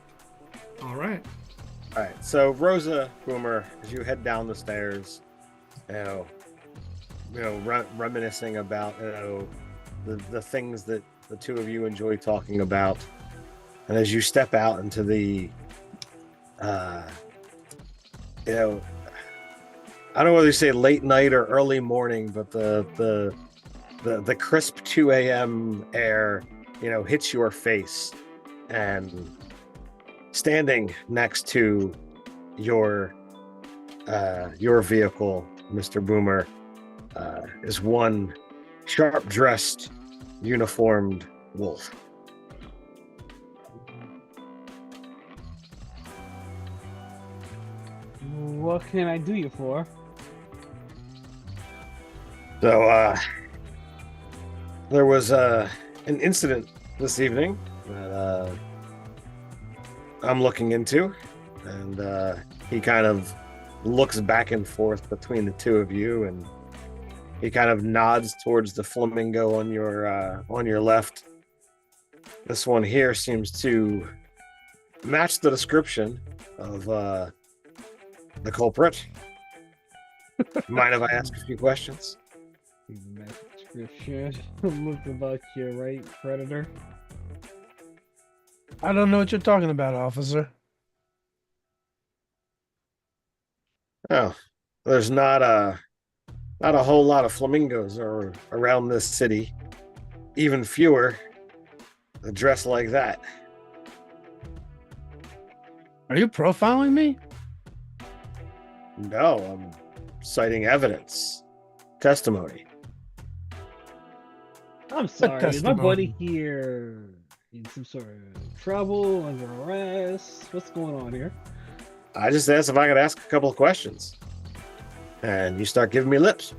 All right. All right, so Rosa, Boomer, as you head down the stairs, reminiscing about the things that the two of you enjoy talking about, and as you step out into the, I don't know whether you say late night or early morning, but the crisp 2 a.m. air, hits your face, and standing next to your vehicle, Mr. Boomer, is one sharp-dressed, uniformed wolf. What can I do you for? So, there was an incident this evening that I'm looking into, and he kind of looks back and forth between the two of you, and he kind of nods towards the flamingo on your left. This one here seems to match the description of the culprit. Mind if I ask a few questions? Description. Look about you, right, Predator? I don't know what you're talking about, officer. Oh, there's not a whole lot of flamingos around this city. Even fewer dressed like that. Are you profiling me? No, I'm citing evidence, testimony. I'm sorry, is my testimony. buddy here in some sort of trouble, under arrest? What's going on here? I just asked if I could ask a couple of questions, and you start giving me lips.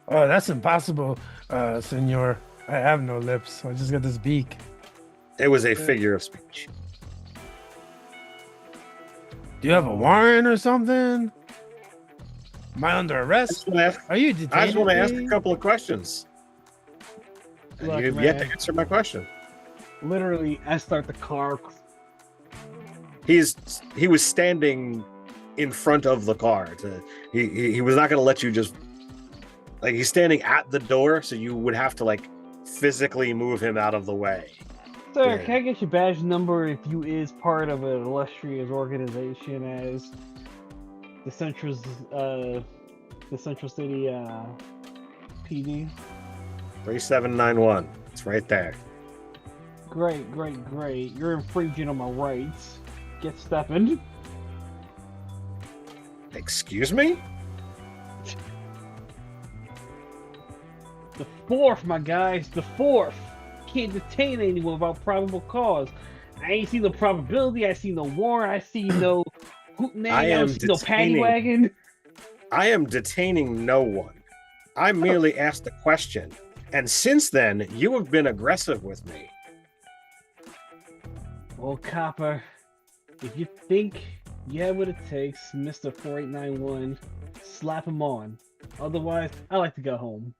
Oh, that's impossible, senor. I have no lips. I just got this beak. It was a figure of speech. Do you have a warrant or something? Am I under arrest? Are you detained? I just want to ask a couple of questions. And Look, you've yet to man. answer my question. Literally, I start the car. he was standing in front of the car. He was not going to let you just like he's standing at the door, so you would have to like physically move him out of the way. Sir, Yeah. can I get your badge number if you is part of an illustrious organization as the Central City PD? 3791. It's right there. Great. You're infringing on my rights. Get stepping. Excuse me? The fourth, my guys, the fourth. Can't detain anyone without probable cause. I ain't see no probability. I see no warrant. I see no hootenanny. I don't see no paddy wagon. I am detaining no one. I merely asked a question, and since then you have been aggressive with me. Well, copper, if you think you have what it takes, Mr. 4891, slap him on. Otherwise, I like to go home.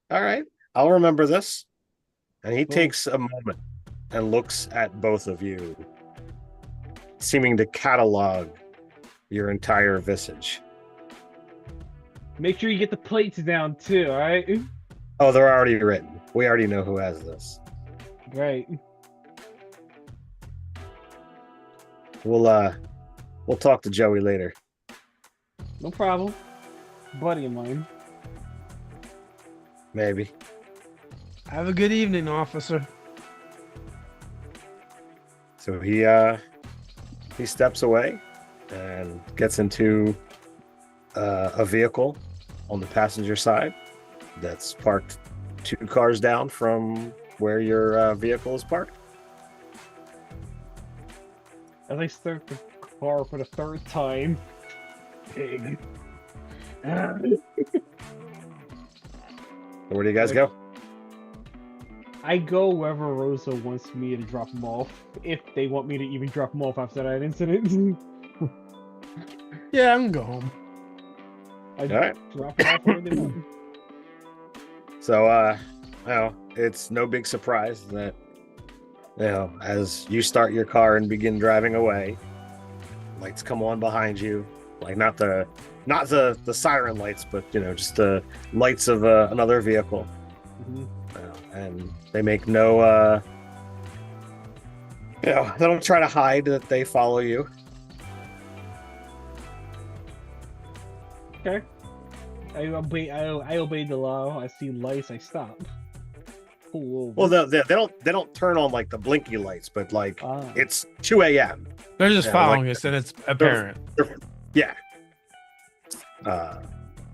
All right, I'll remember this. And he Cool. takes a moment and looks at both of you, seeming to catalog your entire visage. Make sure you get the plates down too, alright? Oh, they're already written. We already know who has this. Great. We'll talk to Joey later. No problem. Buddy of mine. Maybe. Have a good evening, officer. So he steps away and gets into a vehicle on the passenger side that's parked 2 cars down from where your vehicle is parked. As I start the car for the 3rd time. Pig. Where do you guys go? I go wherever Rosa wants me to drop him off, if they want me to even drop him off after that incident. Yeah, I'm gonna go home. I All right. drop him off where they want. So, it's no big surprise that, as you start your car and begin driving away, lights come on behind you, like not the siren lights, but just the lights of another vehicle. Mhm. And they make no, they don't try to hide that they follow you. Okay. I obey the law. I see lights. I stop. Pull over. Well, they don't turn on like the blinky lights, but like Ah. it's 2 a.m. They're just Yeah, following like- us, and it's apparent. Yeah.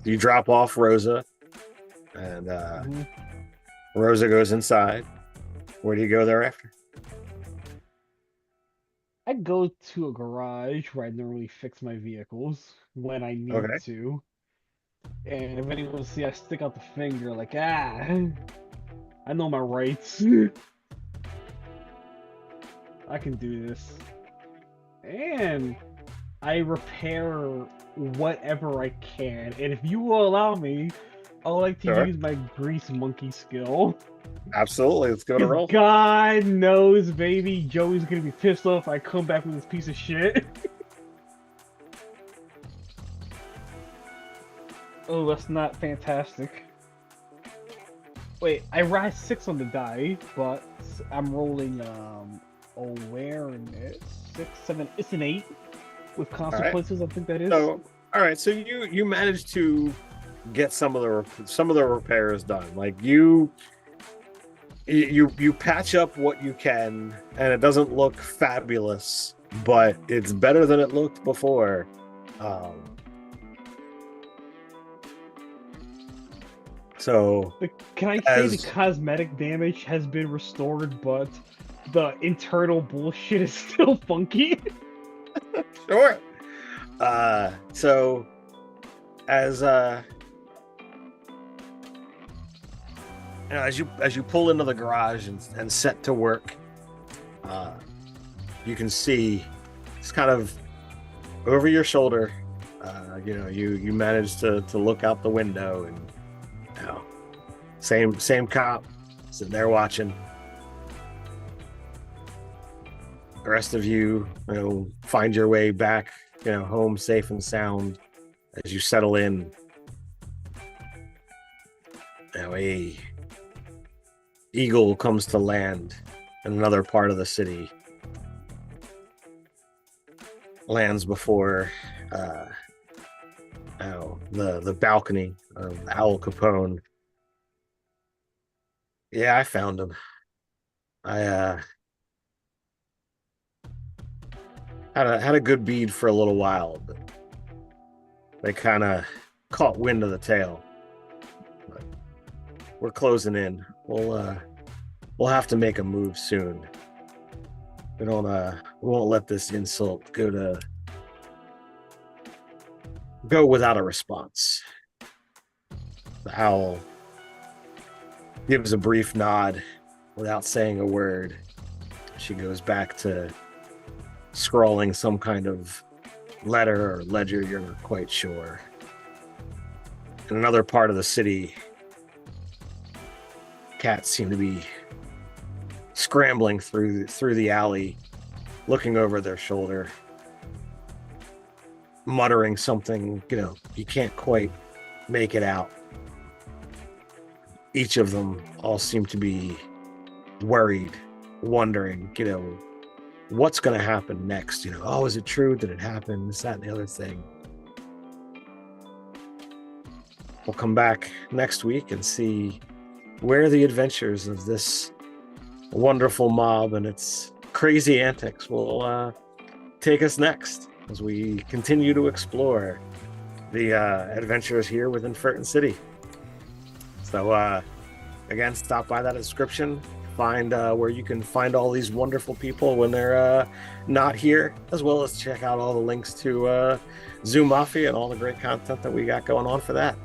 You drop off Rosa, and Mhm. Rosa goes inside. Where do you go thereafter? I go to a garage where I normally fix my vehicles when I need Okay. to. And if anyone see, I stick out the finger like, I know my rights. I can do this. And I repair whatever I can. And if you will allow me, I would like to Sure. use my grease monkey skill. Absolutely. Let's go to 'Cause roll. God knows, baby, Joey's gonna be pissed off if I come back with this piece of shit. Oh, that's not fantastic. Wait, I rise 6 on the die, but I'm rolling awareness 6, 7. It's an 8 with consequences. I think that is. So, all right. So you managed to get some of the repairs done. Like you patch up what you can, and it doesn't look fabulous, but it's better than it looked before. So Can I say the as- cosmetic damage has been restored, but the internal bullshit is still funky? sure. So as as you pull into the garage and set to work, you can see it's kind of over your shoulder. You manage to look out the window, and same cop sitting there watching. the rest of you, find your way back, home safe and sound as you settle in. Now, a eagle comes to land in another part of the city. Lands before the balcony of Owl Capone. Yeah, I found him. I had a good bead for a little while, but they kind of caught wind of the tail. But we're closing in. We'll have to make a move soon. We won't let this insult go without a response. The owl gives a brief nod without saying a word. She goes back to scrawling some kind of letter or ledger, you're not quite sure. In another part of the city, cats seem to be scrambling through the alley, looking over their shoulder, muttering something, you can't quite make it out. Each of them all seem to be worried, wondering, what's going to happen next? Oh, is it true? Did it happen? This, that, and the other thing. We'll come back next week and see where the adventures of this wonderful mob and its crazy antics will take us next as we continue to explore the adventures here within Furton City. So again, stop by that description, find where you can find all these wonderful people when they're not here, as well as check out all the links to Zoo Mafia and all the great content that we got going on for that.